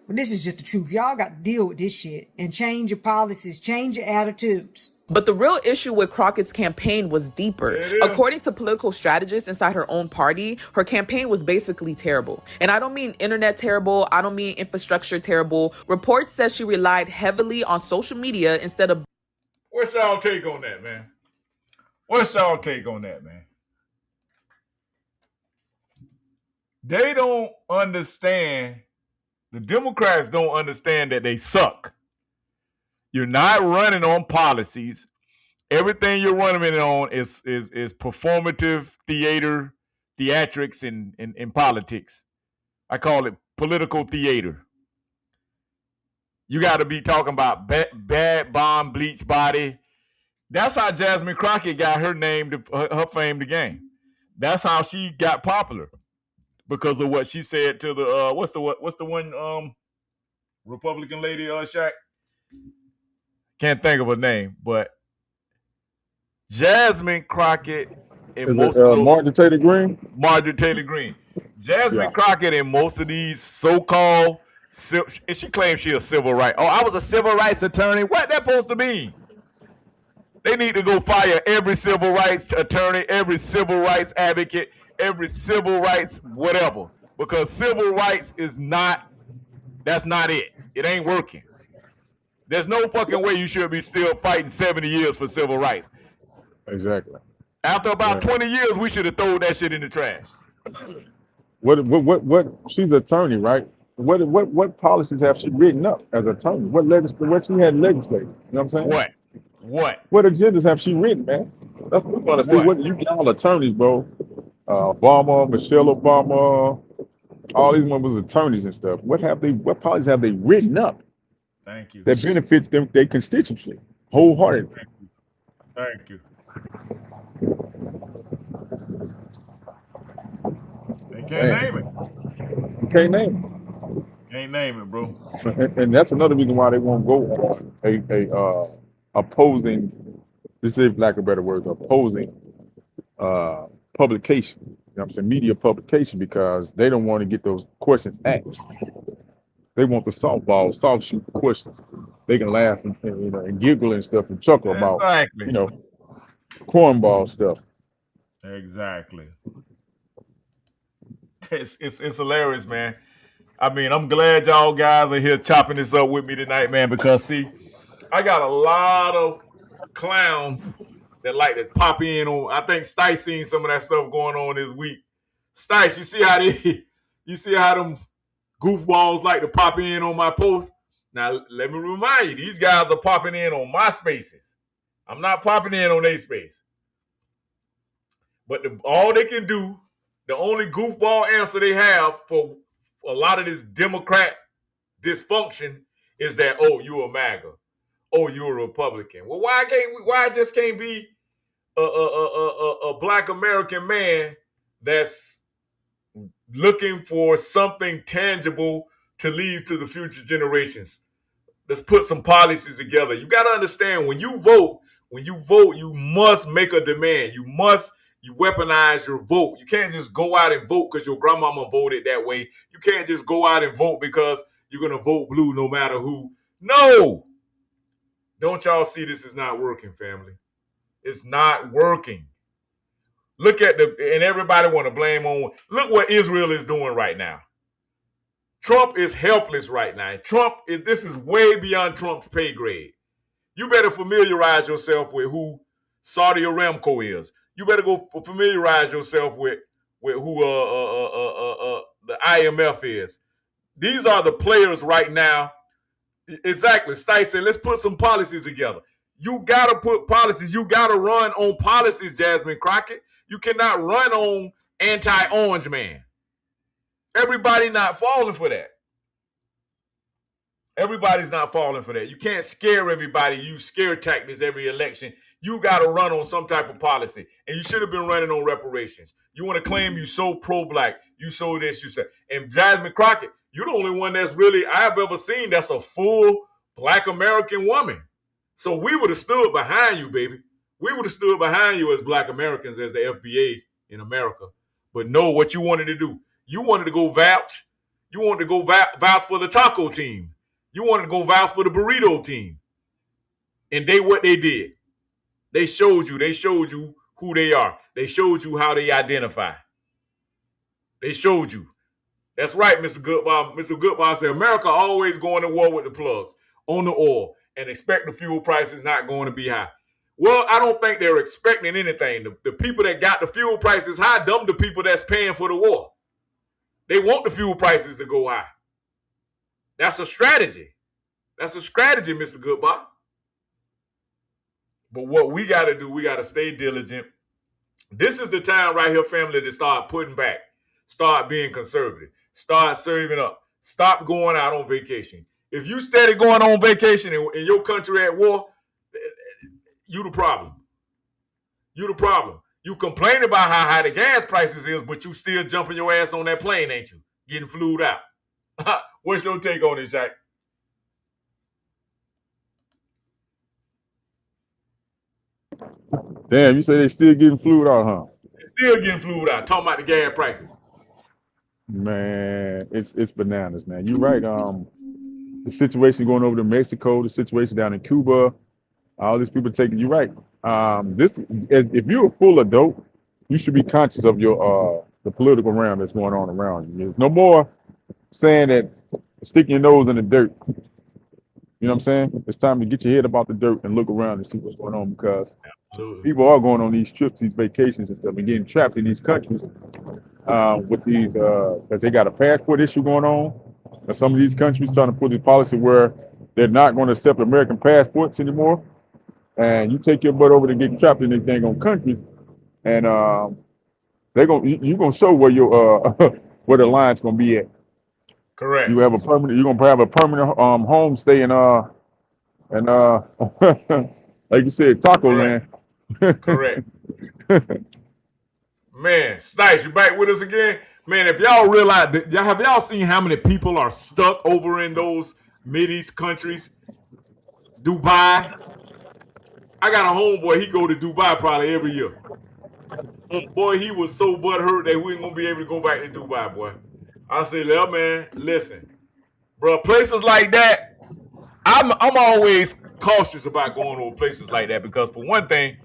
But this is just the truth. Y'all got to deal with this shit and change your policies, change your attitudes. But the real issue with Crockett's campaign was deeper. According to political strategists inside her own party, her campaign was basically terrible. And I don't mean internet terrible. I don't mean infrastructure terrible. Reports said she relied heavily on social media instead of... What's y'all take on that, man? What's y'all take on that, man? They don't understand. The Democrats don't understand that they suck. You're not running on policies, Everything you're running it on is performative theatrics in politics. I call it political theater. You got to be talking about bad bomb, bleach body. That's how Jasmine Crockett got her name, her fame to game. That's how she got popular, because of what she said to the what's the one Republican lady, Shaq? Can't think of her name, but Jasmine Crockett and most of Martin Taylor Greene? Marjorie Taylor Greene. Jasmine Crockett and most of these so-called, and she claims she's a civil rights. Oh, I was a civil rights attorney. What that supposed to mean? They need to go fire every civil rights attorney, every civil rights advocate, every civil rights whatever, because civil rights that's not it. It ain't working. There's no fucking way you should be still fighting 70 years for civil rights. Exactly. After about 20 years, we should have thrown that shit in the trash. What she's an attorney, right? What policies have she written up as attorney? What she had legislated? You know what I'm saying? What agendas have she written, man? That's what we want to see. What you all attorneys, bro? Obama, Michelle Obama, all these ones was attorneys and stuff. What policies have they written up? Thank you. That benefits them, their constituency, wholeheartedly. Thank you. They can't name it. You can't name it. Can't name it, bro. And that's another reason why they won't go on a opposing, this is lack of better words, opposing publication. You know what I'm saying? Media publication, because they don't want to get those questions asked. They want the soft shoot questions. They can laugh and giggle and stuff and chuckle about, cornball stuff. Exactly. It's hilarious, man. I mean, I'm glad y'all guys are here chopping this up with me tonight, man, because see, I got a lot of clowns that like to pop in on. I think Stice seen some of that stuff going on this week. Stice, you see how them goofballs like to pop in on my post? Now, let me remind you, these guys are popping in on my spaces. I'm not popping in on their space. But all they can do, the only goofball answer they have for a lot of this Democrat dysfunction is that, oh, you're a MAGA. Oh, you're a Republican. Well, why I just can't be a black American man that's looking for something tangible to leave to the future generations? Let's put some policies together. You got to understand, when you vote, you must make a demand. You weaponize your vote. You can't just go out and vote because your grandmama voted that way. You can't just go out and vote because you're going to vote blue no matter who. No. Don't y'all see this is not working, family? It's not working. Look at and everybody want to blame on, look what Israel is doing right now. Trump is helpless right now. This is way beyond Trump's pay grade. You better familiarize yourself with who Saudi Aramco is. You better go familiarize yourself with who the IMF is. These are the players right now. Exactly. Stice said, let's put some policies together. You got to put policies. You got to run on policies, Jasmine Crockett. You cannot run on anti-orange man. Everybody not falling for that. Everybody's not falling for that. You can't scare everybody. Use scare tactics every election. You got to run on some type of policy. And you should have been running on reparations. You want to claim you so pro-black. You so this, you said. And Jasmine Crockett, you're the only one that's really I've ever seen that's a full black American woman. So we would have stood behind you, baby. We would have stood behind you as black Americans, as the FBA in America. But no, what you wanted to do, you wanted to go vouch. You wanted to go vouch for the taco team. You wanted to go vouch for the burrito team. And what they did. They showed you who they are. They showed you how they identify. They showed you. That's right, Mr. Goodbar. Mr. Goodbar said, America always going to war with the plugs on the oil and expect the fuel prices not going to be high. Well, I don't think they're expecting anything. The people that got the fuel prices high, them the people that's paying for the war. They want the fuel prices to go high. That's a strategy. That's a strategy, Mr. Goodbar. But what we got to do, we got to stay diligent. This is the time right here, family, to start putting back, start being conservative, start serving up, stop going out on vacation. If you steady going on vacation and your country at war, you the problem. You the problem. You complain about how high the gas prices is, but you still jumping your ass on that plane, ain't you? Getting flued out. What's your take on this, Jack? Damn, you say they still getting flued out, huh? Still getting flued out. Talking about the gas prices. Man, it's bananas, man. You're right. The situation going over to Mexico, the situation down in Cuba, all these people taking you right. If you're a full adult, you should be conscious of your the political realm that's going on around you. There's no more saying that sticking your nose in the dirt. You know what I'm saying? It's time to get your head about the dirt and look around and see what's going on, because people are going on these trips, these vacations and stuff, and getting trapped in these countries with these that they got a passport issue going on. And some of these countries trying to put this policy where they're not going to accept American passports anymore. And you take your butt over to get trapped in this dang on country, and you're gonna show where your where the line's gonna be at. Correct. You're gonna have a permanent home stay in like you said, Taco Land. Correct. Man, Stice, you back with us again? Man, if y'all realize, have y'all seen how many people are stuck over in those Mideast countries? Dubai. I got a homeboy, he go to Dubai probably every year. Boy, he was so butthurt that we ain't gonna be able to go back to Dubai, boy. I said, well, man, listen, bro, places like that, I'm always cautious about going over places like that, because for one thing,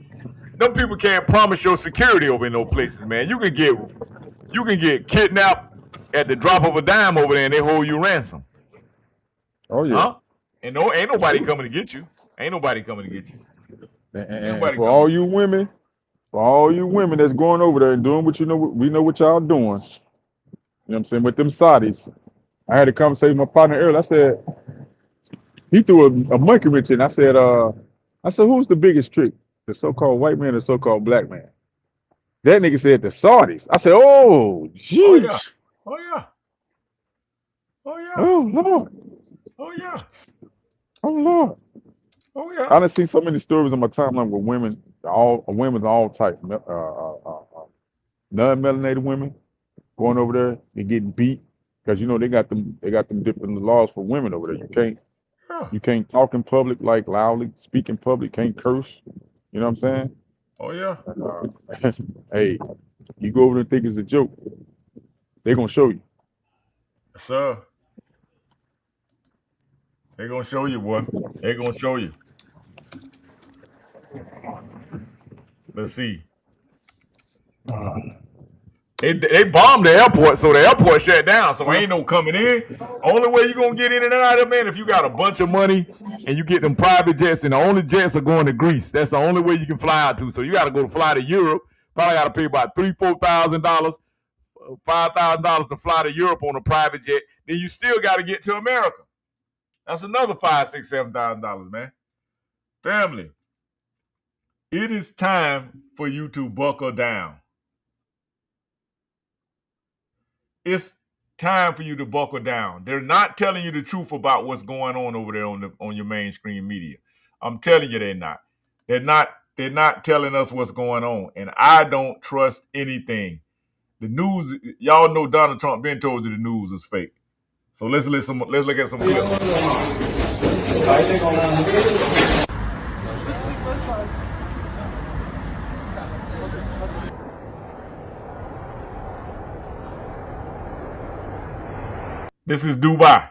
them people can't promise your security over in those places, man. You can get kidnapped at the drop of a dime over there, and they hold you ransom. Oh yeah. Huh? And ain't nobody coming to get you. Ain't nobody coming to get you. And for all you women that's going over there and doing what we know what y'all doing. You know what I'm saying? With them Saudis. I had a conversation with my partner earlier. I said, he threw a monkey wrench in. I said, who's the biggest trick? The so-called white man or the so-called black man? That nigga said the Saudis. I said, oh, jeez. Oh yeah. Oh yeah. Oh Lord. Oh yeah. Oh Lord. Oh yeah. I done seen so many stories on my timeline with women of all types, non-melanated women going over there and getting beat, because they got them different laws for women over there. You can't talk in public, like loudly, speak in public, can't curse. You know what I'm saying? Oh yeah. Hey, you go over there and think it's a joke, they're gonna show you. Yes, sir. They're gonna show you, boy. They're gonna show you. Let's see. They bombed the airport, so the airport shut down. So ain't no coming in. Only way you gonna get in and out of there, man, if you got a bunch of money and you get them private jets, and the only jets are going to Greece. That's the only way you can fly out to. So you got to go to fly to Europe. Probably got to pay about $3,000-$4,000, $5,000 to fly to Europe on a private jet. Then you still got to get to America. That's another $5,000, $6,000, $7,000, man. Family, it is time for you to buckle down. It's time for you to buckle down. They're not telling you the truth about what's going on over there on your mainstream media. I'm telling you, they're not. They're not telling us what's going on, and I don't trust anything. The news, y'all know Donald Trump been told you the news is fake. So let's look at some clips. This is Dubai.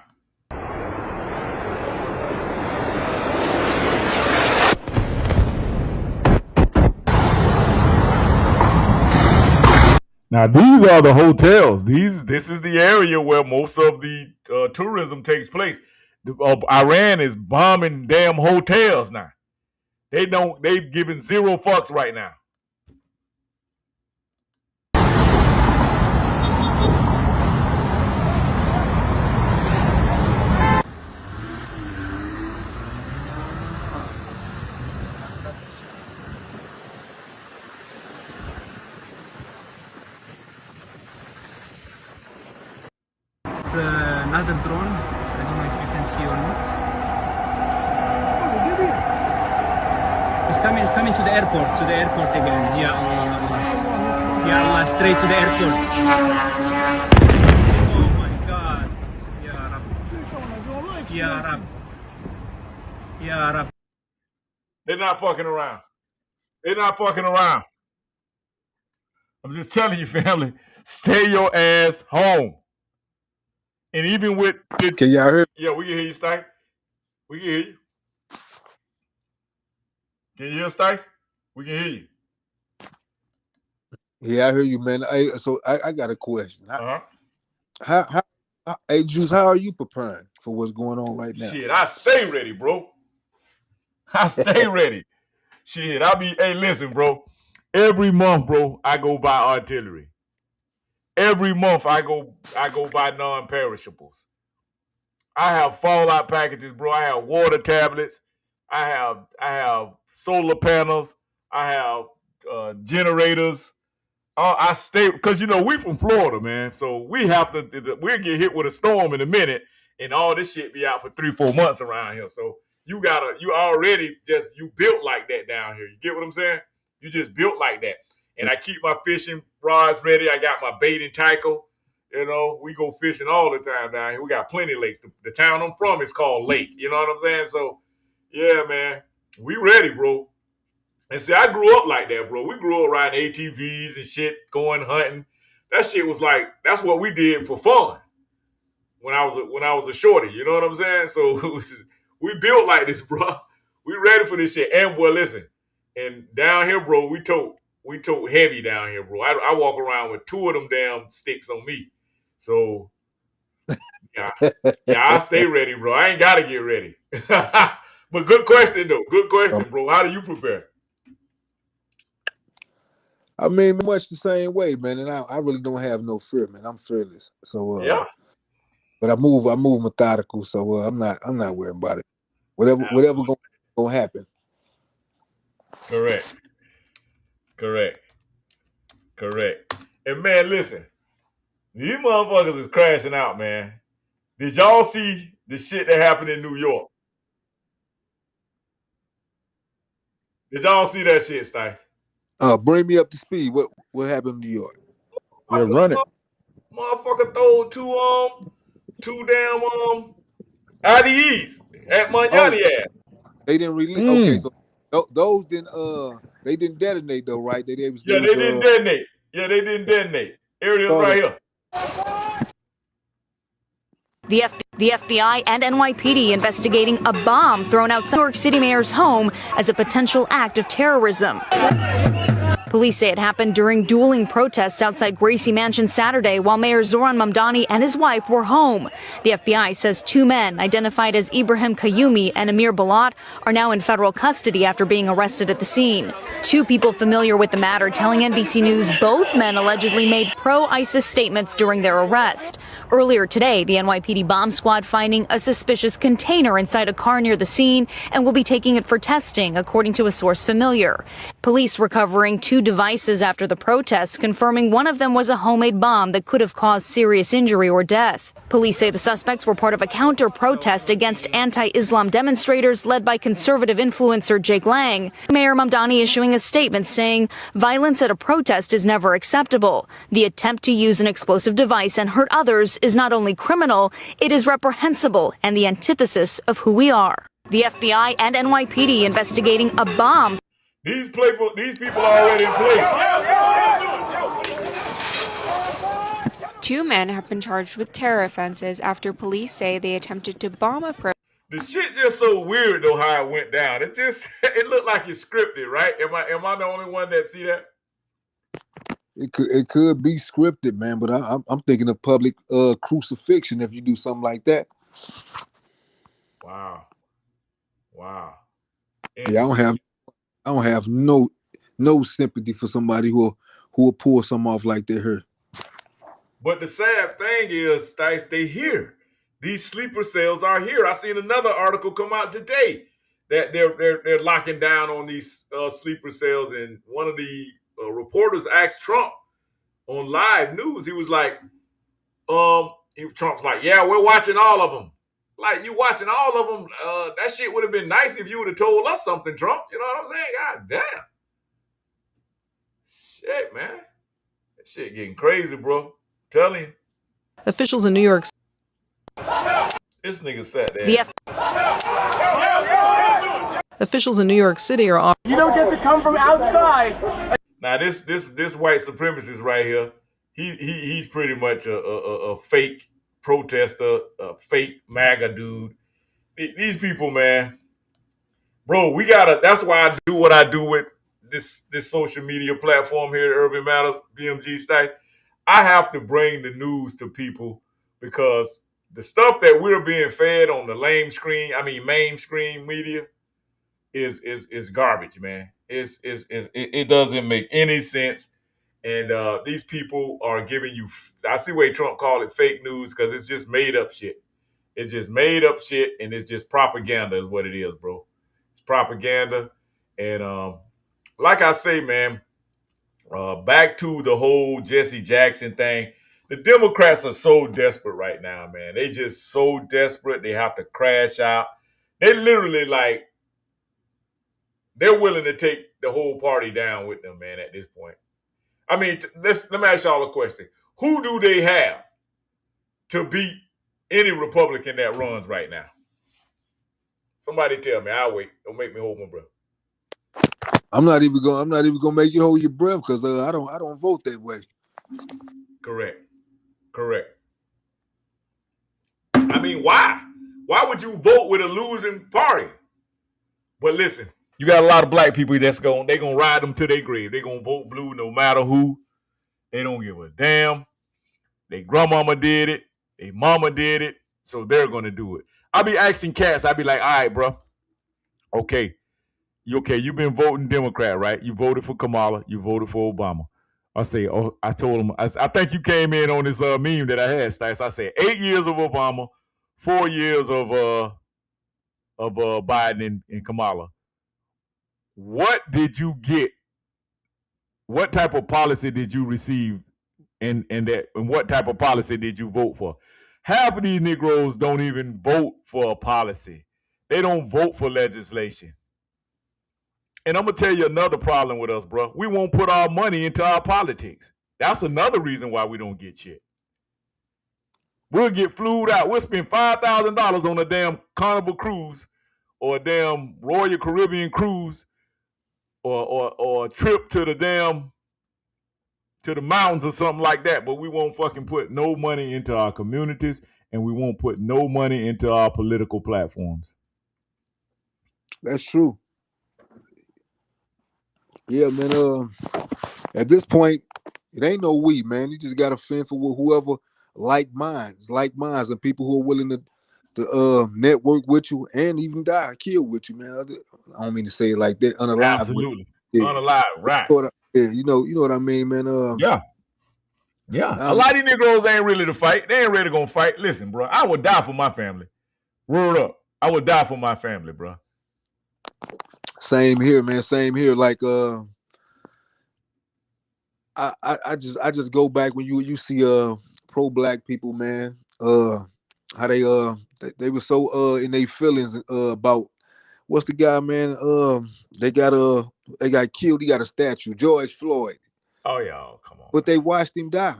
Now these are the hotels. This is the area where most of the tourism takes place. Iran is bombing damn hotels now. They've given zero fucks right now. another drone. I don't know if you can see or not. It's coming to the airport again. Yeah, straight to the airport. Oh my God. Ya Rab. They're not fucking around. They're not fucking around. I'm just telling you, family, stay your ass home. And even with it, can y'all hear? Yeah, we can hear you, Stice. We can hear you. Can you hear us, Stice? We can hear you. Yeah, I hear you, man. So I got a question. Uh-huh. Hey, Juice, how are you preparing for what's going on right now? Shit, I stay ready, bro. I stay ready. Shit, hey, listen, bro. Every month, bro, I go buy artillery. Every month I go buy non-perishables. I have fallout packages, bro. I have water tablets. I have solar panels. I have generators. I stay because we from Florida, man. So we'll get hit with a storm in a minute, and all this shit be out for 3-4 months around here. So you built like that down here. You get what I'm saying? You just built like that. And I keep my fishing rods ready. I got my bait and tackle. We go fishing all the time down here. We got plenty of lakes. The town I'm from is called Lake. You know what I'm saying? So yeah, man, we ready, bro. And see, I grew up like that, bro. We grew up riding ATVs and shit, going hunting. That shit was like, that's what we did for fun when I was a shorty. You know what I'm saying? So we built like this, bro. We ready for this shit. And boy, listen, and down here, bro, we tote heavy down here, bro. I walk around with 2 of them damn sticks on me. So yeah, I stay ready, bro. I ain't gotta get ready. But good question, though. Good question, bro. How do you prepare? I mean, much the same way, man. And I really don't have no fear, man. I'm fearless. So yeah. But I move methodical. So I'm not worried about it. Whatever gonna happen. Correct. And man, listen, these motherfuckers is crashing out, man. Did y'all see the shit that happened in New York? Did y'all see that shit, Stice? Bring me up to speed. What happened in New York? Yeah, run it. Motherfucker throw two damn IDEs at Magnani ass. They didn't release. Okay, so those they didn't detonate though, right? They didn't detonate. Yeah, they didn't detonate. Here it is right here. The FBI and NYPD investigating a bomb thrown outside New York City mayor's home as a potential act of terrorism. Police say it happened during dueling protests outside Gracie Mansion Saturday while Mayor Zoran Mamdani and his wife were home. The FBI says 2 men, identified as Ibrahim Kayumi and Amir Balat, are now in federal custody after being arrested at the scene. 2 people familiar with the matter telling NBC News both men allegedly made pro-ISIS statements during their arrest. Earlier today, the NYPD bomb squad finding a suspicious container inside a car near the scene and will be taking it for testing, according to a source familiar. Police recovering 2 devices after the protests, confirming one of them was a homemade bomb that could have caused serious injury or death. Police say the suspects were part of a counter-protest against anti-Islam demonstrators led by conservative influencer Jake Lang. Mayor Mamdani issuing a statement saying violence at a protest is never acceptable. The attempt to use an explosive device and hurt others is not only criminal, it is reprehensible and the antithesis of who we are. The FBI and NYPD investigating a bomb. These people are already in place. 2 men have been charged with terror offenses after police say they attempted to bomb a protest. The shit just so weird though how it went down. It looked like it's scripted, right? Am I the only one that see that? It could be scripted, man. But I'm thinking of public crucifixion if you do something like that. Wow. Yeah, I don't have no sympathy for somebody who will pull something off like that here. But the sad thing is, Stice, they here. These sleeper cells are here. I seen another article come out today that they're locking down on these sleeper cells, and one of the reporters asked Trump on live news. He was like, Trump's like, yeah, we're watching all of them. Like, you watching all of them? That shit would have been nice if you would have told us something, Trump. You know what I'm saying? God damn. Shit, man. That shit getting crazy, bro. I'm telling you. Officials in New York. This nigga sat there. Officials in New York City are. You don't get to come from outside. Now this white supremacist right here, he's pretty much a fake protester, a fake MAGA dude. These people, man, bro, that's why I do what I do with this social media platform here at Urban Matters, BMG Stacks. I have to bring the news to people because the stuff that we're being fed on the mainstream media is garbage, man. It doesn't make any sense. And these people are giving you, I see why Trump called it fake news because it's just made up shit. It's just made up shit and it's just propaganda is what it is, bro. It's propaganda. And like I say, man, back to the whole Jesse Jackson thing. The Democrats are so desperate right now, man. They just so desperate. They have to crash out. They literally they're willing to take the whole party down with them, man, at this point. I mean, let me ask y'all a question. Who do they have to beat any Republican that runs right now? Somebody tell me. I'll wait. Don't make me hold my breath. I'm not even gonna make you hold your breath because I don't vote that way. Correct. I mean, why? Why would you vote with a losing party? But listen, you got a lot of black people they're gonna ride them to their grave. They're gonna vote blue no matter who. They don't give a damn. Their grandmama did it. Their mama did it. So they're gonna do it. I'll be asking cats. I'll be like, all right, bro. Okay. You've been voting Democrat, right? You voted for Kamala. You voted for Obama. I told him, I think you came in on this meme that I had, Stice. I said 8 years of Obama, 4 years of Biden and Kamala. What did you get? What type of policy did you receive and what type of policy did you vote for? Half of these Negroes don't even vote for a policy. They don't vote for legislation. And I'm going to tell you another problem with us, bro. We won't put our money into our politics. That's another reason why we don't get shit. We'll get flued out. We'll spend $5,000 on a damn Carnival cruise or a damn Royal Caribbean cruise or a trip to the mountains or something like that. But we won't fucking put no money into our communities and we won't put no money into our political platforms. That's true. Yeah, man. At this point, it ain't no we, man. You just gotta fend for whoever like minds, and people who are willing to network with you and even kill with you, man. I don't mean to say it like that. Unalive. Absolutely. Yeah. Unalive, right? You know what I mean, man. Yeah. A lot of these Negroes ain't really to fight. They ain't really gonna fight. Listen, bro, I would die for my family. Word up. I would die for my family, bro. Same here, man. Same here. Like I just go back when you see pro-black people, man. How they were so in their feelings about what's the guy, man? They got killed. He got a statue, George Floyd. Oh yeah, come on. But they watched him die.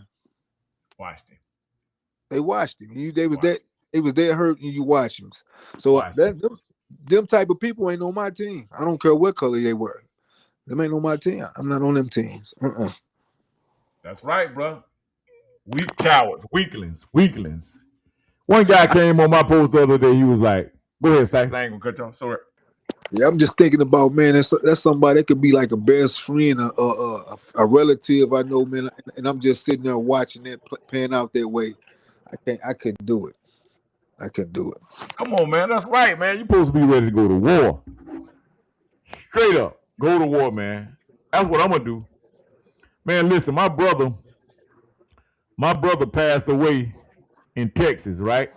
They watched him. They was there hurting. You watch him. So them type of people ain't on my team. I don't care what color they were. Them ain't on my team. I'm not on them teams. That's right, bro. Weak cowards, weaklings. One guy came on my post the other day. He was like, "Go ahead, Stacks. I ain't gonna cut you off. Sorry." Yeah, I'm just thinking about, man. That's somebody that could be like a best friend, a relative I know, man. And I'm just sitting there watching that pan out that way. I couldn't do it. Come on, man. That's right, man. You're supposed to be ready to go to war. Straight up, go to war, man. That's what I'm gonna do. Man, listen, my brother passed away in Texas, right?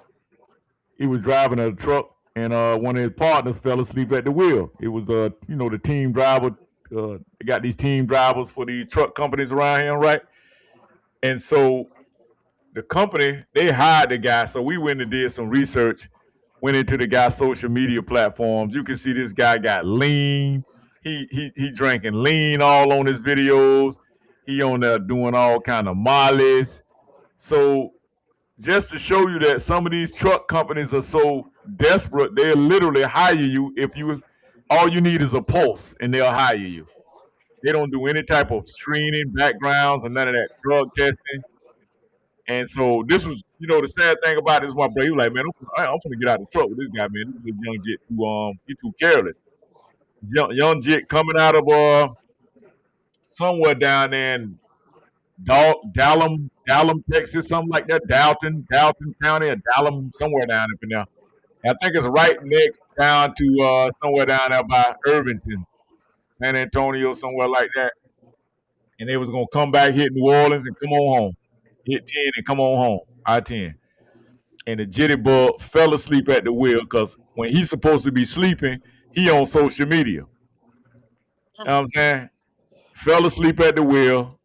He was driving a truck and one of his partners fell asleep at the wheel. It was the team driver. They got these team drivers for these truck companies around here, right? And so the company, they hired the guy. So we went and did some research, went into the guy's social media platforms. You can see this guy got lean. He drinking lean all on his videos. He on there doing all kind of mollies. So just to show you that some of these truck companies are so desperate, they'll literally hire you if you all you need is a pulse and they'll hire you. They don't do any type of screening, backgrounds, and none of that drug testing. And so this was, the sad thing about it is my brother, he was like, man, I'm gonna get out of the truck with this guy, man. This young jit too careless. Young jit coming out of somewhere down there in Dallam, Texas, something like that. Dalton County, or Dallam, somewhere down up in there. I think it's right next down to somewhere down there by Irvington, San Antonio, somewhere like that. And they was gonna come back, hit New Orleans, and come on home. Hit 10 and come on home. I-10. And the jitterbug fell asleep at the wheel because when he's supposed to be sleeping, he on social media. You know what I'm saying? Fell asleep at the wheel.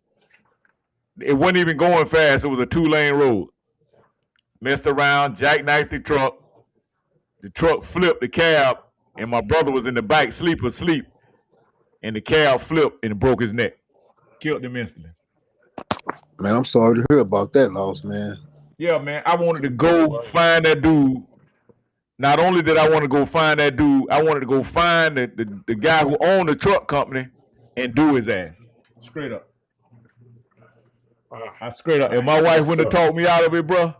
It wasn't even going fast. It was a 2-lane road. Messed around, jackknifed the truck. The truck flipped the cab, and my brother was in the back, asleep, and the cab flipped and it broke his neck. Killed him instantly. Man, I'm sorry to hear about that loss, man. Yeah, man. I wanted to go find that dude. Not only did I want to go find that dude, I wanted to go find the guy who owned the truck company and do his ass. Straight up. Straight up. If my wife wouldn't have talked me out of it, bro,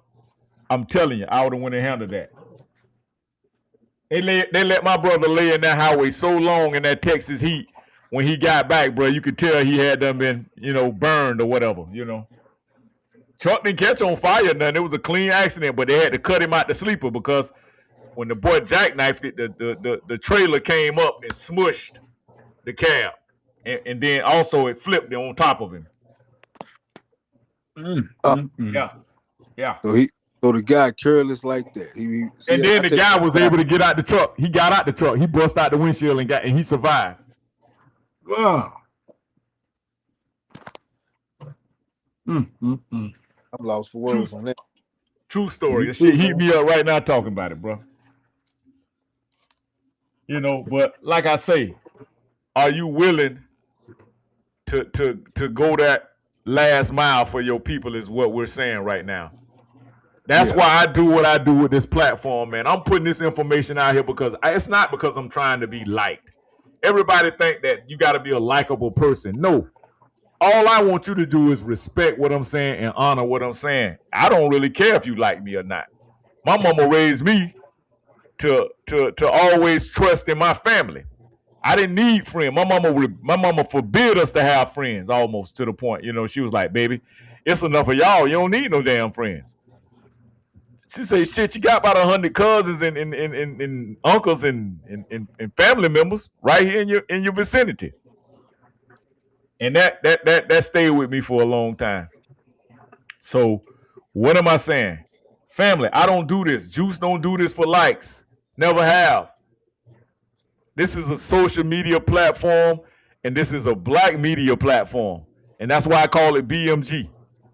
I'm telling you, I would have went and handled that. They let my brother lay in that highway so long in that Texas heat. When he got back, bro, you could tell he had done been, burned or whatever, Truck didn't catch on fire or nothing. It was a clean accident, but they had to cut him out the sleeper because when the boy jackknifed it, the trailer came up and smushed the cab. And then also it flipped on top of him. Yeah. So the guy careless like that. Then the guy was able to get out the truck. He got out the truck. He bust out the windshield and he survived. Wow. I'm lost for words on that. True story. That shit heat me up right now talking about it, bro. But like I say, are you willing to go that last mile for your people is what we're saying right now. That's why I do what I do with this platform, man. I'm putting this information out here because it's not because I'm trying to be liked. Everybody think that you got to be a likable person. No. All I want you to do is respect what I'm saying and honor what I'm saying. I don't really care if you like me or not. My mama raised me to always trust in my family. I didn't need friends. My mama forbid us to have friends almost to the point. She was like, baby, it's enough of y'all. You don't need no damn friends. She say, shit, you got about 100 cousins and uncles and family members right here in your vicinity. And that stayed with me for a long time. So what am I saying? Family, I don't do this. Juice don't do this for likes. Never have. This is a social media platform, and this is a black media platform. And that's why I call it BMG,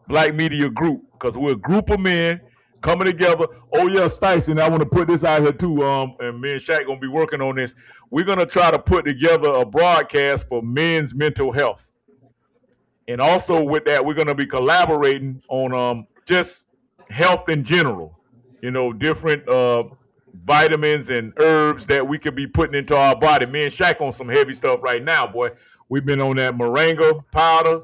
Black Media Group, because we're a group of men coming together. Oh, yeah, Stacey, and I want to put this out here, too, and me and Shaq going to be working on this. We're going to try to put together a broadcast for men's mental health. And also with that, we're going to be collaborating on just health in general, different vitamins and herbs that we could be putting into our body. Me and Shaq on some heavy stuff right now, boy. We've been on that moringa powder.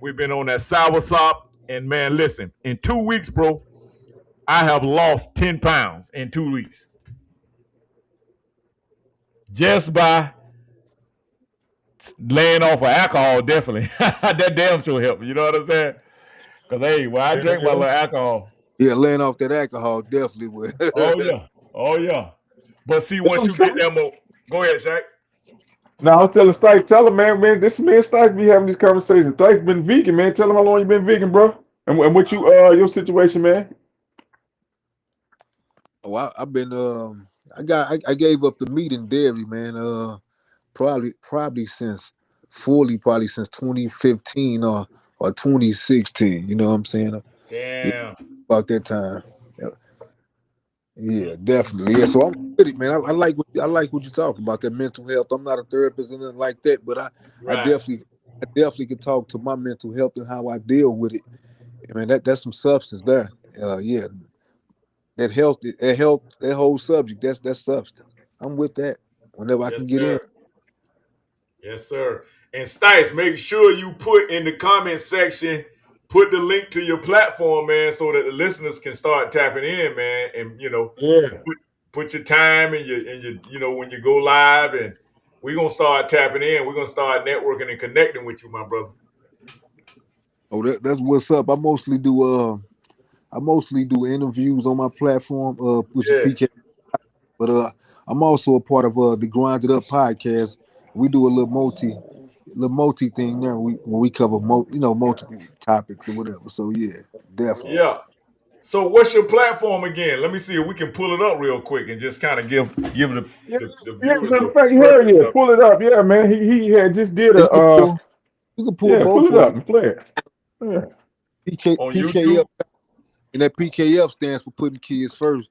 We've been on that soursop. And, man, listen, in 2 weeks, bro, I have lost 10 pounds in 2 weeks. Just by laying off of alcohol, definitely. That damn sure helped. You know what I'm saying? Because, hey, when I drink my little alcohol. Yeah, laying off that alcohol definitely will. Oh, yeah. But see, once you get them, go ahead, Shaq. No, I was telling Stice, tell him, man, this man Stice be having this conversation. Stice been vegan, man. Tell him how long you been vegan, bro. And what you, your situation, man. Oh, I've been, I gave up the meat and dairy, man. Probably since 2015 or 2016. You know what I'm saying? Damn. About that time. Yeah, definitely. Yeah, so I'm with it, man. I like what you talk about, that mental health. I'm not a therapist and nothing like that, but I Right. definitely could talk to my mental health and how I deal with it. I mean, that's some substance there. Yeah, that whole subject. That's substance. I'm with that. Whenever I can Yes, get in. sir. Yes, sir. And Stice, make sure you put in the comment section, put the link to your platform, man, so that the listeners can start tapping in, man. And put your time and your when you go live, and we're gonna start tapping in. We're gonna start networking and connecting with you, my brother. Oh, that's what's up. I mostly do interviews on my platform, which is PK. But I'm also a part of the Grinded Up podcast. We do a little multi thing there. When we cover multiple topics or whatever. So yeah, definitely. Yeah. So what's your platform again? Let me see if we can pull it up real quick and just kind of give the viewers Matter the of fact, preference yeah, of pull it up. Yeah, man. He had just did You a can pull both pull it of up them. and play it. Yeah. on PKF, YouTube. and that PKF stands for putting kids first.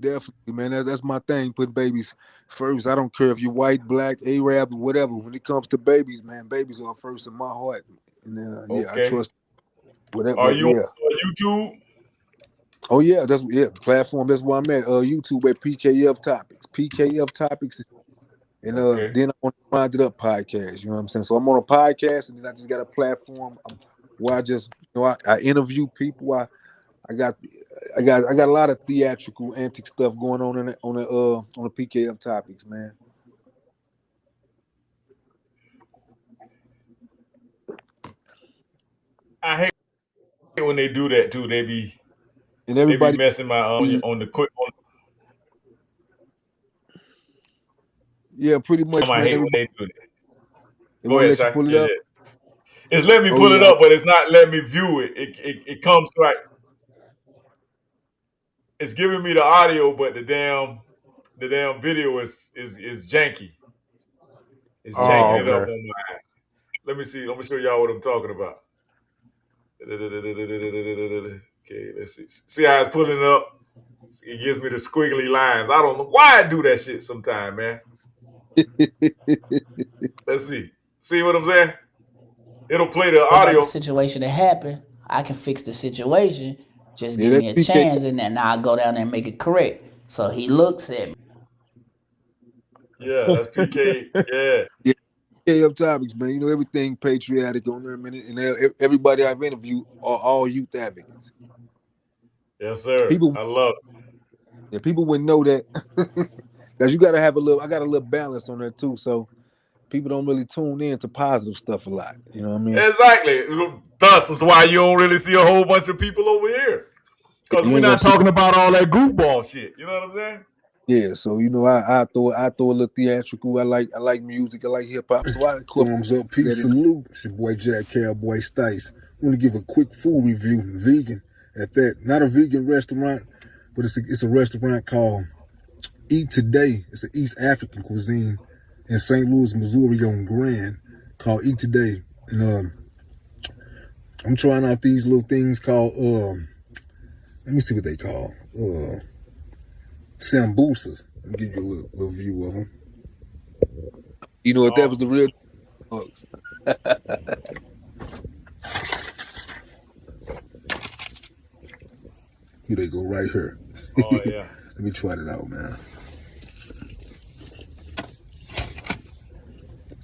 Definitely, man. That's my thing. Putting babies first. I don't care if you're white, black, Arab, or whatever. When it comes to babies, man, babies are first in my heart. And I Okay. trust. Whatever. Are you Yeah. on YouTube? Oh yeah, that's platform. That's where I'm at. YouTube at PKF Topics, and Okay. then I'm on the Minded Up podcast. You know what I'm saying? So I'm on a podcast, and then I just got a platform where I just I interview people. I got a lot of theatrical antic stuff going on on the PKF Topics, man. I hate when they do that too. They be messing my on the quick. Yeah, pretty much, I man. hate when they do that. They Go want to ahead, let you Shy. pull it Yeah, up. yeah. It's letting me pull it up, but it's not letting me view it. It comes like it's giving me the audio, but the damn video is janky. It's janking it up Okay. on my. Let me see. Let me show y'all what I'm talking about. Okay, let's see. See how it's pulling it up? It gives me the squiggly lines. I don't know why I do that shit sometime, man. Let's see. See what I'm saying? It'll play the About the audio. situation that happened, I can fix the situation. Just Yeah, give that's me a PK. chance, and then I'll go down there and make it correct. So he looks at me. Yeah, that's PK. Yeah. Yeah, PKF Topics, man. You know everything patriotic on there, man. And everybody I've interviewed are all youth advocates. Yes, sir. People, I love it. yeah, people wouldn't know that because you got to have a little. I got a little balance on there too, so people don't really tune in to positive stuff a lot. You know what I mean? Exactly. Thus is why you don't really see a whole bunch of people over here. Because You we're ain't gonna not see. talking about all that goofball shit. You know what I'm saying? Yeah, so I throw a little theatrical. I like music. I like hip hop. So I Thumbs up, peace, salute. It's your boy Jack Cowboy Stice. I want to give a quick food review. Vegan at that. Not a vegan restaurant, but it's a restaurant called Eat Today. It's an East African cuisine in St. Louis, Missouri on Grand called Eat Today. And I'm trying out these little things called let me see what they call. Sambusas. Let me give you a little view of them. You know if that was the real bugs. Here they go right here. Oh yeah. Let me try it out, man.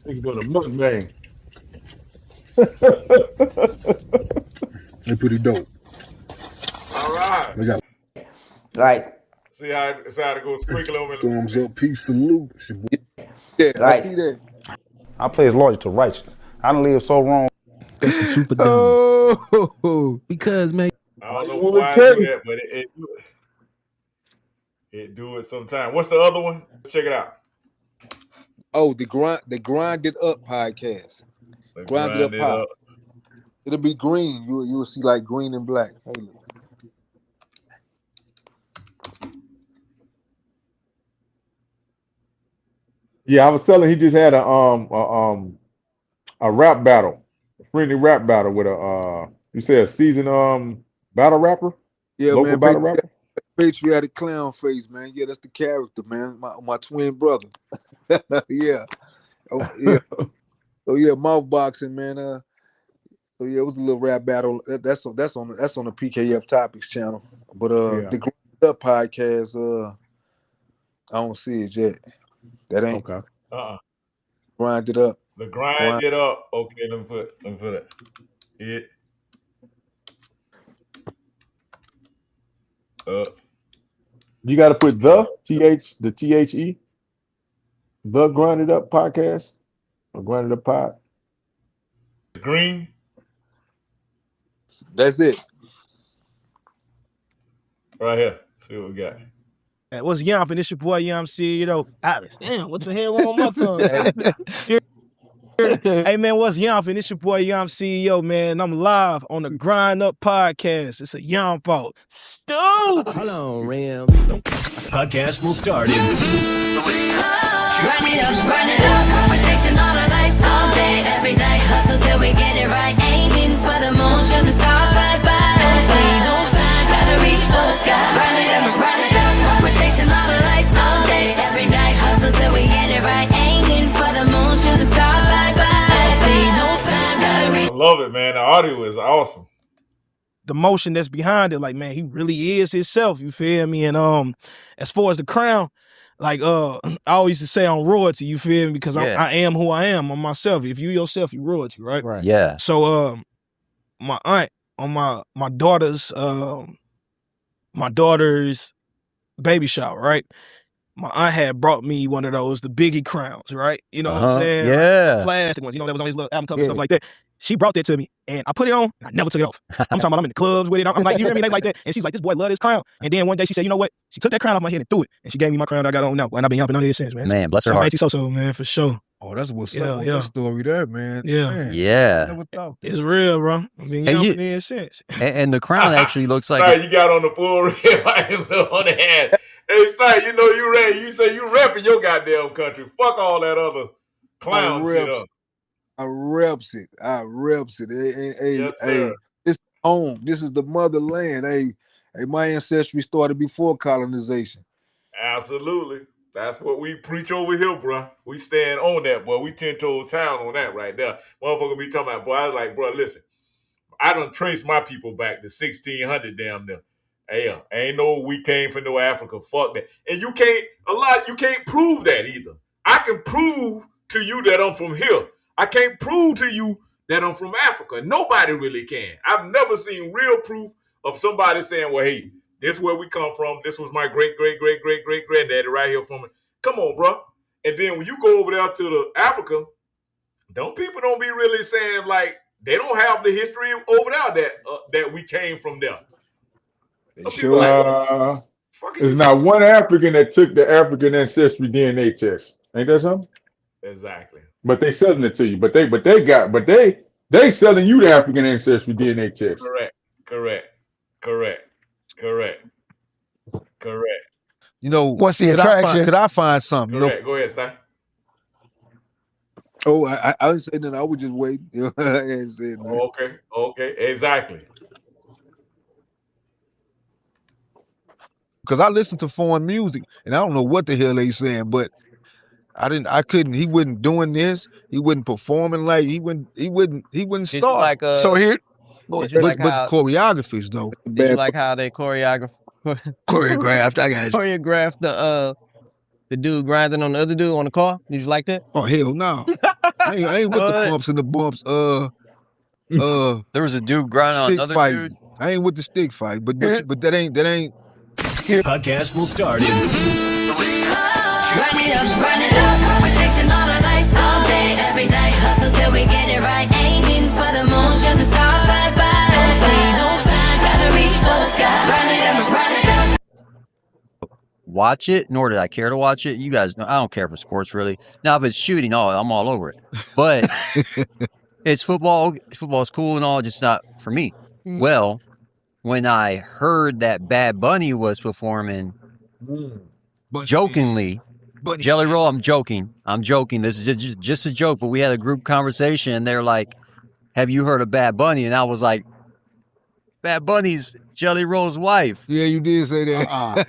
Think about a mukbang. They're pretty dope. All right. They got Right. See how it goes squiggly over. thumbs up, peace, salute. Yeah, Right. I see that. I play as loyal to righteousness. I done lived so wrong. That's a super dumb. Because man, I don't know why I do that, but it do it sometime. What's the other one? Let's check it out. Oh, the Grinded Up podcast. Grinded Up pod. It'll be green. You'll see like green and black. Hey, look. Yeah, I was telling he just had a rap battle, a friendly rap battle with a you said a seasoned Battle rapper? Yeah, Local man. battle rapper? Patriotic clown face, man. Yeah, that's the character, man. My twin brother. Yeah. Oh yeah. Oh yeah, mouth boxing, man. So yeah, it was a little rap battle. That's on the PKF Topics channel. But Yeah. the Grind It Up podcast, I don't see it yet. That ain't Okay. Grind It Up. The Grind It Up. Okay, let me put it. You got to put the THE, the Grind It Up podcast, or Grind It Up pod. Green. That's it. Right here. See what we got. Hey, what's yamping? It's your boy, Alice. Damn, what the hell wrong with my tongue? Hey, man, what's yamping? It's your boy, CEO, man. I'm live on the Grind Up podcast. It's a yamp out. Stupid. Hold on, Ram. Podcast will start in. Grind it up. We're chasing all the lights all day, every night. Hustle till we get it right. Aiming for the moon, shoot the stars right by. Don't sleep, don't sign, gotta reach for the sky. Grind it up. We're chasing all the lights all day, every night. Hustle till we get it right. Aiming for the moon, shoot the stars right by. Don't sleep, don't sign, gotta reach. I love it, man. The audio is awesome. The motion that's behind it, like, man, he really is himself. You feel me? And as far as the crown, like I always used to say I'm royalty, you feel me? Because I am who I am. I'm myself. If you yourself, you royalty, right? Right. Yeah. So my aunt on my daughter's baby shower, right? My aunt had brought me one of those, the Biggie crowns, right? You know what I'm saying? Yeah. Like the plastic ones, that was on these little album covers, stuff like that. She brought that to me, and I put it on. I never took it off. I'm talking about I'm in the clubs with it. I'm like, you hear me? They like that. And she's like, this boy love this crown. And then one day she said, you know what? She took that crown off my head and threw it. And she gave me my crown that I got on now. And I've been yumping on it since, man. Man, bless her so heart. Auntie So, man, for sure. Oh, that's what's up. That story there, man. Yeah. Man, Yeah. never thought. It's real, bro. I've been yumping it since. And the crown actually looks like Sorry, you got on the full red right on the hand. Hey, Sty, you know you ready. You say you repping your goddamn country. Fuck all that other clown shit up. I reps it. Hey, Yes, sir. It's home. This is the motherland. Hey, my ancestry started before colonization. Absolutely. That's what we preach over here, bro. We stand on that, boy. We 10 toes down on that right there. Motherfucker be talking about, boy, I was like, bro, listen, I done traced my people back to 1600 damn near. Hey, ain't no we came from no Africa. Fuck that. And you can't prove that either. I can prove to you that I'm from here. I can't prove to you that I'm from Africa. Nobody really can. I've never seen real proof of somebody saying, well, hey, this is where we come from. This was my great-great-great-great-great-granddaddy right here from it. Come on, bro. And then when you go over there to the Africa, people don't be really saying, like, they don't have the history over there that we came from there. There's not one African that took the African ancestry DNA test. Ain't that something? Exactly. But they selling it to you. But they selling you the African ancestry DNA test. Correct. You know, what's the attraction? Could I find something? Correct. Go ahead, Sty. Oh, I didn't say nothing. I would just wait. Okay. Exactly. Because I listen to foreign music and I don't know what the hell they saying, but he wasn't doing this, he wasn't performing like he wouldn't start. Like so here but the choreographies though. Did you like how they choreographed the dude grinding on the other dude on the car? Did you like that? Oh hell no. I ain't with the bumps and the bumps. There was a dude grinding on another fight. dude. I ain't with the stick fight, but that ain't. Podcast will start in. Run it up. We're chasing all the lights all day, every night. Hustle till we get it right. Aiming for the moon, shoot the stars right by. Don't sleep, don't sign, gotta reach for the sky. Run it up. Watch it, nor did I care to watch it. You guys know I don't care for sports really. Now if it's shooting, I'm all over it. But it's football. Football's cool and all, just not for me. Well, when I heard that Bad Bunny was performing, jokingly, Jelly Roll, I'm joking. This is just a joke, but we had a group conversation and they're like, have you heard of Bad Bunny? And I was like, Bad Bunny's Jelly Roll's wife. Yeah, you did say that.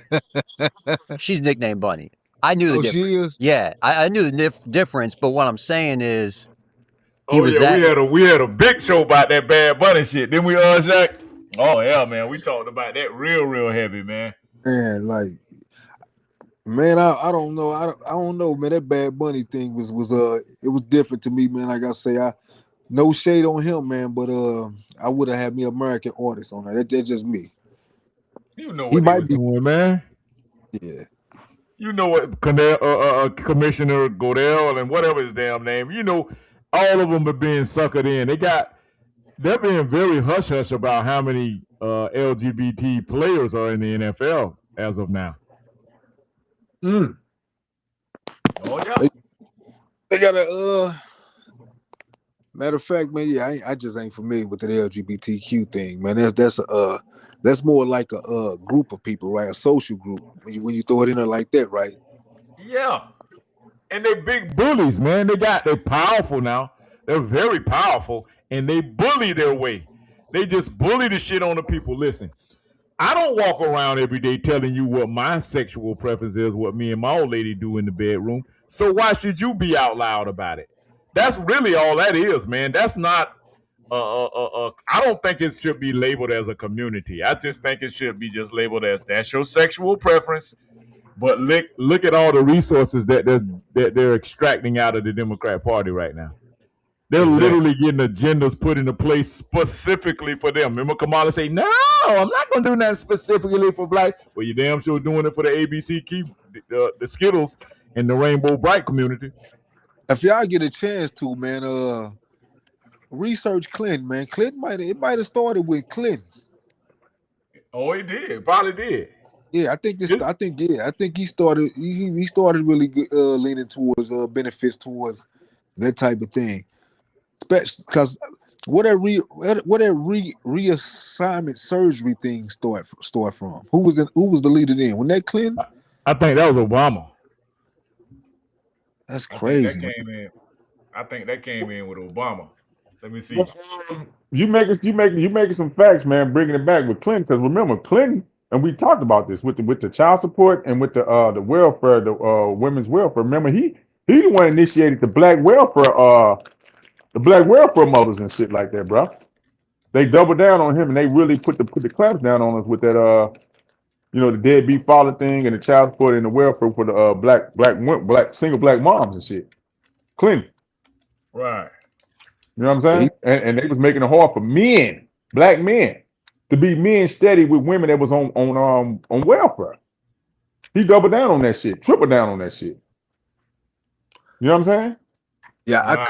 She's nicknamed Bunny. I knew the Oh, difference. she is? Yeah, I knew the difference, but what I'm saying is We had a big show about that Bad Bunny shit. Didn't we, Shaq? Oh yeah, man. We talked about that real heavy, man. Man, like, man, I don't know. I don't know, man. That Bad Bunny thing was it was different to me, man. Like I say, no shade on him, man, but I would have had me American artist on that. That's just me. You know what he was doing, man. Yeah. You know what Commissioner Godell and whatever his damn name. You know, all of them are being suckered in. They're being very hush-hush about how many LGBT players are in the NFL as of now. Oh yeah. They got a matter of fact, man. Yeah, I just ain't familiar with the LGBTQ thing, man. That's more like a group of people, right? A social group. When you throw it in there like that, right? Yeah. And they big bullies, man. They're powerful now. They're very powerful, and they bully their way. They just bully the shit on the people. Listen, I don't walk around every day telling you what my sexual preference is, what me and my old lady do in the bedroom. So why should you be out loud about it? That's really all that is, man. That's not. I don't think it should be labeled as a community. I just think it should be just labeled as that's your sexual preference. But look at all the resources that they're extracting out of the Democrat Party right now. They're literally getting agendas put into place specifically for them. Remember Kamala say, no, I'm not going to do that specifically for black. Well, you damn sure doing it for the ABCQ, the Skittles, and the Rainbow Bright community. If y'all get a chance to, man, research Clinton, man. Clinton might have started with Clinton. Oh, he did. Probably did. Yeah, I think he started. He started really leaning towards benefits towards that type of thing, especially because what that reassignment surgery thing start from? Who was the leader then? Wasn't that Clinton? I think that was Obama. That's crazy. I think that came in with Obama. Let me see. You making some facts, man. Bringing it back with Clinton, because remember Clinton, and we talked about this with the child support and with the welfare, the women's welfare. Remember he the one initiated the black welfare mothers and shit like that, bro. They doubled down on him and they really put the clamps down on us with that the deadbeat father thing and the child support and the welfare for the black single black moms and shit. Clinton. Right. You know what I'm saying? And they was making it hard for men, black men, to be men steady with women that was on welfare. He doubled down on that shit, tripled down on that shit. You know what I'm saying? Yeah, I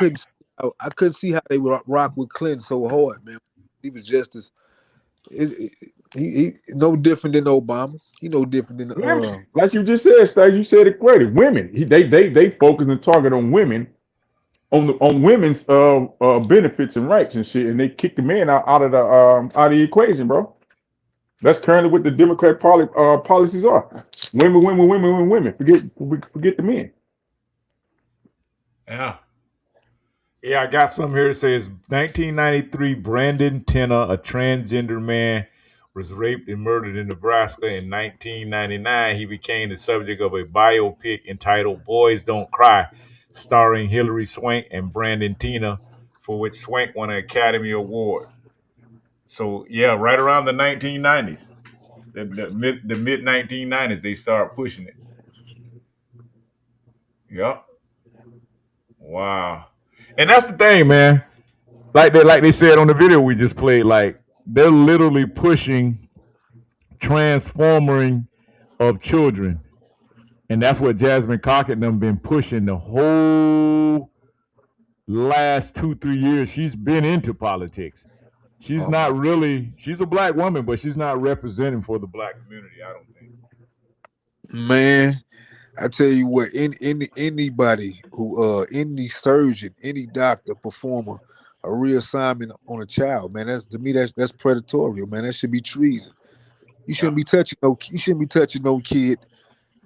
couldn't see how they would rock with Clinton so hard, man. He was just as he no different than Obama. He no different than like you just said, Stacey, you said it great. Women. They focus and target on women. On women's benefits and rights and shit, and they kick the men out of the equation, bro. That's currently what the Democrat policies are. Women. Forget the men. Yeah, I got something here that says 1993, Brandon Tenner, a transgender man, was raped and murdered in Nebraska. In 1999, he became the subject of a biopic entitled Boys Don't Cry, starring Hilary Swank and Brandon Tenner, for which Swank won an Academy Award. So, yeah, right around the 1990s, the mid 1990s, they start pushing it. Yep. Wow. And that's the thing, man. Like they said on the video we just played, like they're literally pushing transforming of children. And that's what Jasmine Crockett and them been pushing the whole last 2-3 years. She's been into politics. She's not really, she's a black woman, but she's not representing for the black community, I don't think. Man, I tell you what, anybody who any surgeon, any doctor, performer, a reassignment on a child, man, that's predatory, man. That should be treason. You shouldn't be touching no kid,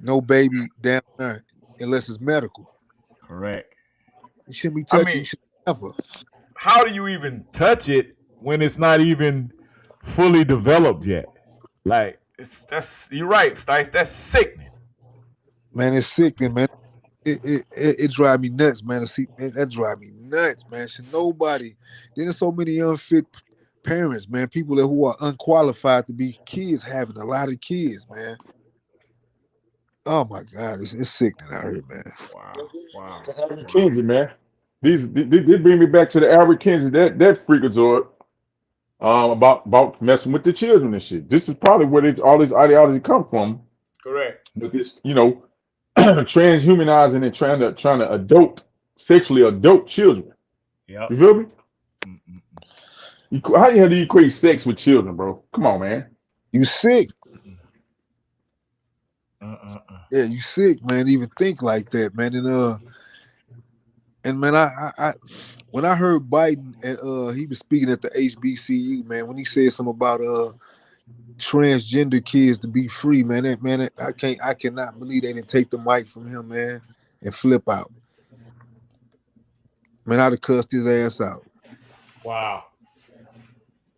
no baby down there unless it's medical. Correct. You shouldn't be touching. You should never. How do you even touch it when it's not even fully developed yet. Like you're right, Stice. That's sickening. Man, it's sickening, man. It drive me nuts, man. To see that drive me nuts, man. Should nobody? There's so many unfit parents, man. People who are unqualified to be kids having a lot of kids, man. Oh my God, it's sickening out here, man. Wow. Albert Kinsey, man. These bring me back to the Albert Kinsey, that freakazoid, about messing with the children and shit. This is probably where all this ideology come from. Correct. With this, transhumanizing and trying to sexually adult children. Yep. You feel me? How the hell do you equate sex with children, bro? Come on, man. You sick. Yeah, you sick, man. Even think like that, man. And man, I when I heard Biden, he was speaking at the HBCU, man. When he said something about transgender kids to be free, man. I cannot believe they didn't take the mic from him, man, and flip out. Man, I'd have cussed his ass out. Wow.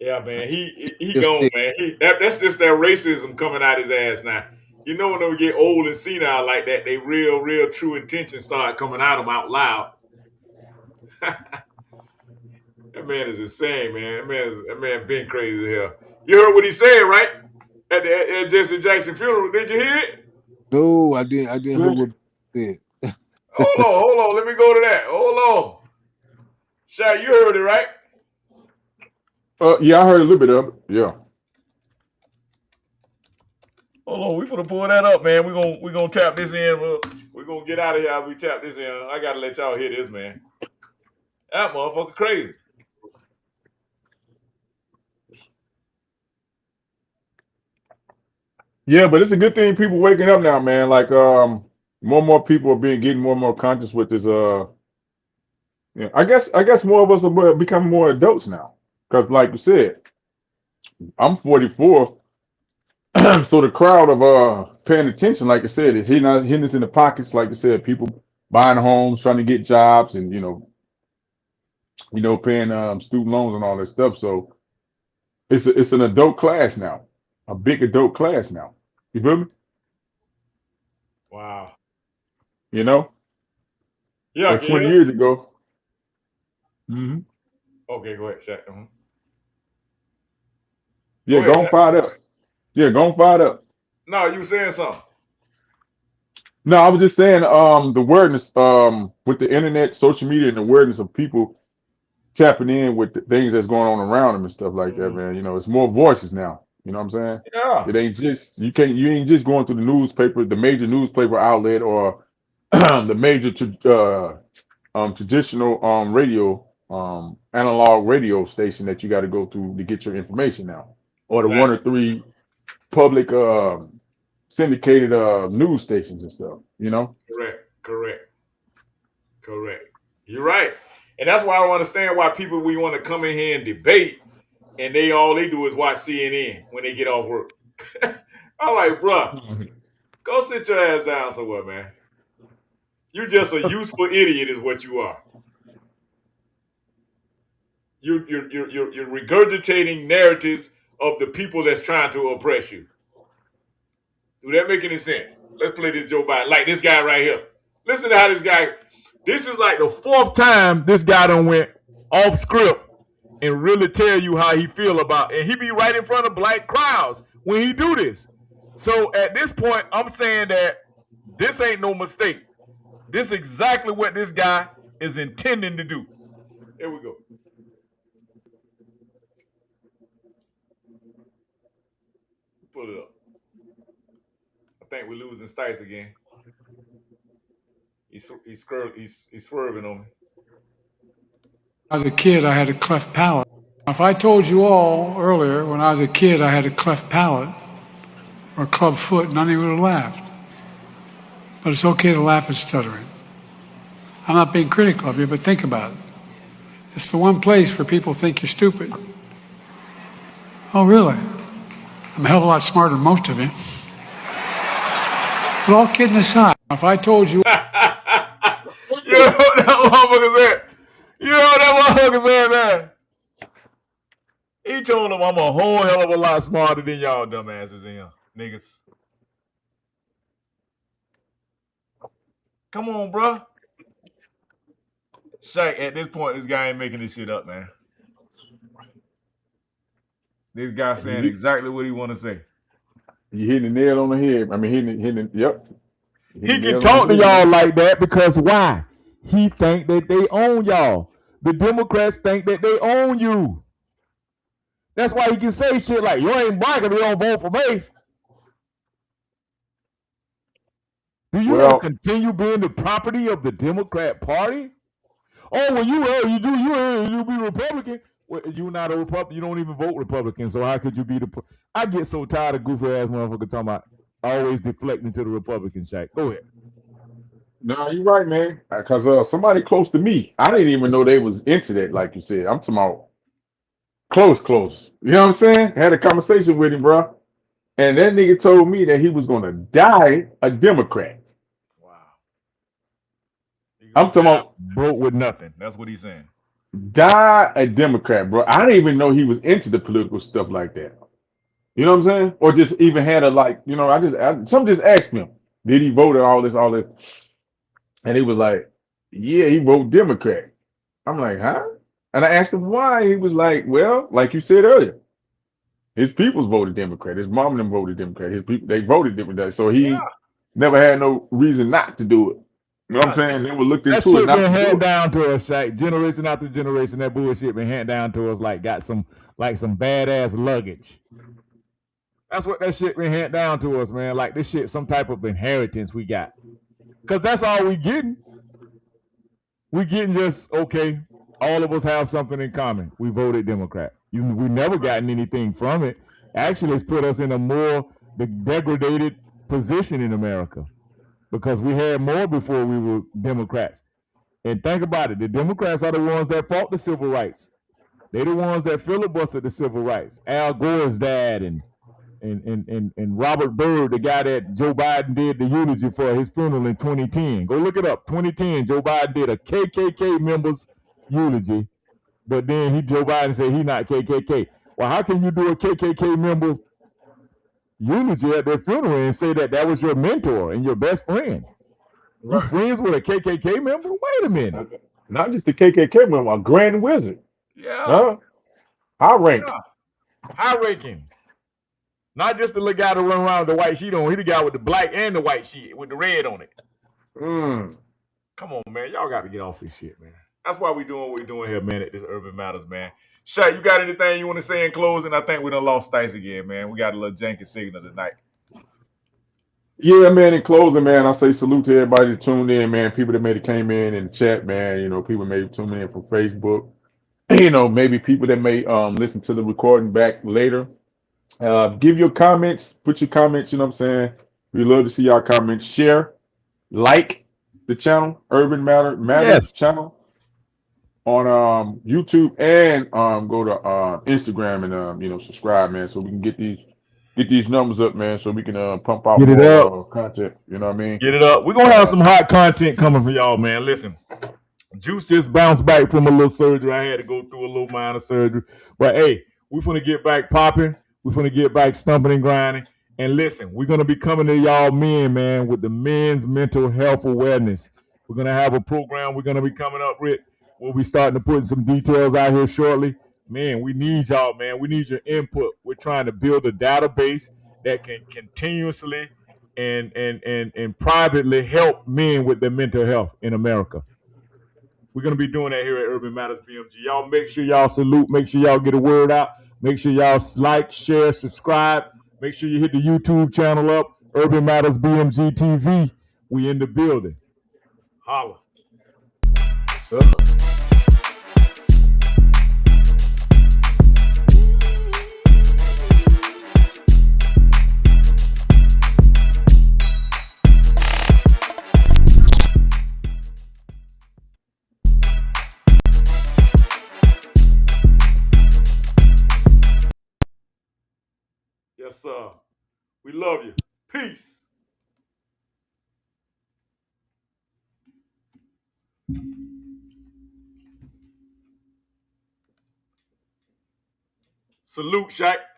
Yeah, man. He gone, man. That's just that racism coming out his ass now. You know when they get old and senile like that, they real true intentions start coming out of them out loud. That man is insane, man. That man been crazy as hell. You heard what he said, right? At Jesse Jackson funeral. Did you hear it? No, I didn't hear what he said. Hold on. Let me go to that. Hold on. Shy, you heard it, right? Yeah, I heard a little bit of it. Yeah. Hold on, we finna pull that up, man. We gonna tap this in. We're gonna get out of here as we tap this in. I gotta let y'all hear this, man. That motherfucker crazy. Yeah, but it's a good thing people waking up now, man. Like more and more people are getting more and more conscious with this. I guess more of us are becoming more adults now. Because like you said, I'm 44. So the crowd of paying attention, like I said, is hitting us in the pockets, like I said, people buying homes, trying to get jobs, and paying student loans and all that stuff. So it's an adult class now, a big adult class now. You feel me? Wow. Yeah. Like 20 years ago. Mm-hmm. Okay, go ahead, Shaq. Yeah, go on, fire up. Yeah, go on, fire up. No, you were saying something. No, I was just saying the awareness with the internet, social media, and the awareness of people tapping in with the things that's going on around them and stuff like that, man. It's more voices now. You know what I'm saying? Yeah. It ain't just you ain't just going through the newspaper, the major newspaper outlet, or the major traditional radio analog radio station that you got to go through to get your information now, or the 1 or 3 public syndicated news stations and stuff. Correct. You're right, and that's why I don't understand why people we want to come in here and debate, and all they do is watch CNN when they get off work. I'm like, bruh, go sit your ass down somewhere, man. You just a useful idiot, is what you are. You're regurgitating narratives of the people that's trying to oppress you. Do that make any sense? Let's play this Joe Biden. Like this guy right here. Listen to how this guy. This is like the 4th time this guy done went off script and really tell you how he feel about. And he be right in front of black crowds when he do this. So at this point, I'm saying that this ain't no mistake. This is exactly what this guy is intending to do. Here we go. Pull it up. I think we're losing Stice again. He's swerving on me. As a kid, I had a cleft palate. If I told you all earlier, when I was a kid, I had a cleft palate or a club foot, none of you would have laughed. But it's okay to laugh at stuttering. I'm not being critical of you, but think about it. It's the one place where people think you're stupid. Oh, really? I'm a hell of a lot smarter than most of you. But all kidding aside, if I told you... You know what that motherfucker said? Man? He told him I'm a whole hell of a lot smarter than y'all dumbasses in here, niggas. Come on, bro. Shaq, at this point, this guy ain't making this shit up, man. This guy saying exactly what he want to say. You hitting the nail on the head. I mean, yep. He can talk to y'all like that because why? He think that they own y'all. The Democrats think that they own you. That's why he can say shit like, you ain't black if you don't vote for me. Do you want to continue being the property of the Democrat Party? Oh, well, you be Republican. Well, you're not a Republican. You don't even vote Republican. So how could you be the? I get so tired of goofy ass motherfuckers talking about always deflecting to the Republican Shaq. Go ahead. No, you're right, man. Because somebody close to me, I didn't even know they was into that. Like you said, I'm talking about close. You know what I'm saying? I had a conversation with him, bro, and that nigga told me that he was gonna die a Democrat. I'm talking about broke with nothing. That's what he's saying. Die a Democrat, bro. I didn't even know he was into the political stuff like that. You know what I'm saying? Or just even had a some just asked him, did he vote all this? And he was like, yeah, he voted Democrat. I'm like, huh? And I asked him why. He was like, well, like you said earlier, his peoples voted Democrat. His mom and them voted Democrat. His people, they voted Democrat. So he never had no reason not to do it. You know what I'm saying? They were looked into that it shit not been to do handed it. down to us, Shaq. Generation after generation, that bullshit been handed down to us like got some badass luggage. That's what that shit been handed down to us, man. Like this shit, some type of inheritance we got. Cause that's all we getting. We getting just okay. All of us have something in common. We voted Democrat. We never gotten anything from it. Actually, it's put us in a more degraded position in America because we had more before we were Democrats. And think about it: the Democrats are the ones that fought the civil rights. They're the ones that filibustered the civil rights. Al Gore's dad and Robert Byrd, the guy that Joe Biden did the eulogy for his funeral in 2010. Go look it up. 2010, Joe Biden did a KKK member's eulogy, but then Joe Biden said he not KKK. Well, how can you do a KKK member eulogy at their funeral and say that was your mentor and your best friend? Right. You friends with a KKK member? Wait a minute. Not just the KKK member, a Grand Wizard. Yeah. High rank. Yeah. High ranking. Not just the little guy that run around with the white sheet on. He the guy with the black and the white sheet with the red on it. Come on, man. Y'all got to get off this shit, man. That's why we doing what we're doing here, man, at this Urban Matters, man. Shaq, you got anything you want to say in closing? I think we done lost Stice again, man. We got a little janky signal tonight. Yeah, man, in closing, man, I say salute to everybody that tuned in, man. People that came in the chat, man. You know, people may tune in from Facebook. You know, maybe people that may listen to the recording back later. Give your comments, put your comments, you know what I'm saying? We love to see y'all comments. Share, like the channel, Urban Matters channel on YouTube, and go to Instagram and subscribe, man, so we can get these numbers up, man, so we can pump out more content. You know what I mean? Get it up. We're gonna have some hot content coming for y'all, man. Listen. Juice just bounced back from a little surgery. I had to go through a little minor surgery. But hey, we're finna get back popping. We're finna get back stumping and grinding. And listen, we're gonna be coming to y'all men, man, with the men's mental health awareness. We're gonna have a program we're gonna be coming up with. We'll be starting to put some details out here shortly. Man, we need y'all, man. We need your input. We're trying to build a database that can continuously and privately help men with their mental health in America. We're going to be doing that here at Urban Matters BMG. Y'all make sure y'all salute. Make sure y'all get a word out. Make sure y'all like, share, subscribe. Make sure you hit the YouTube channel up, Urban Matters BMG TV. We in the building. Holla. What's up? Yes, sir. We love you. Peace. Salute, Shaq.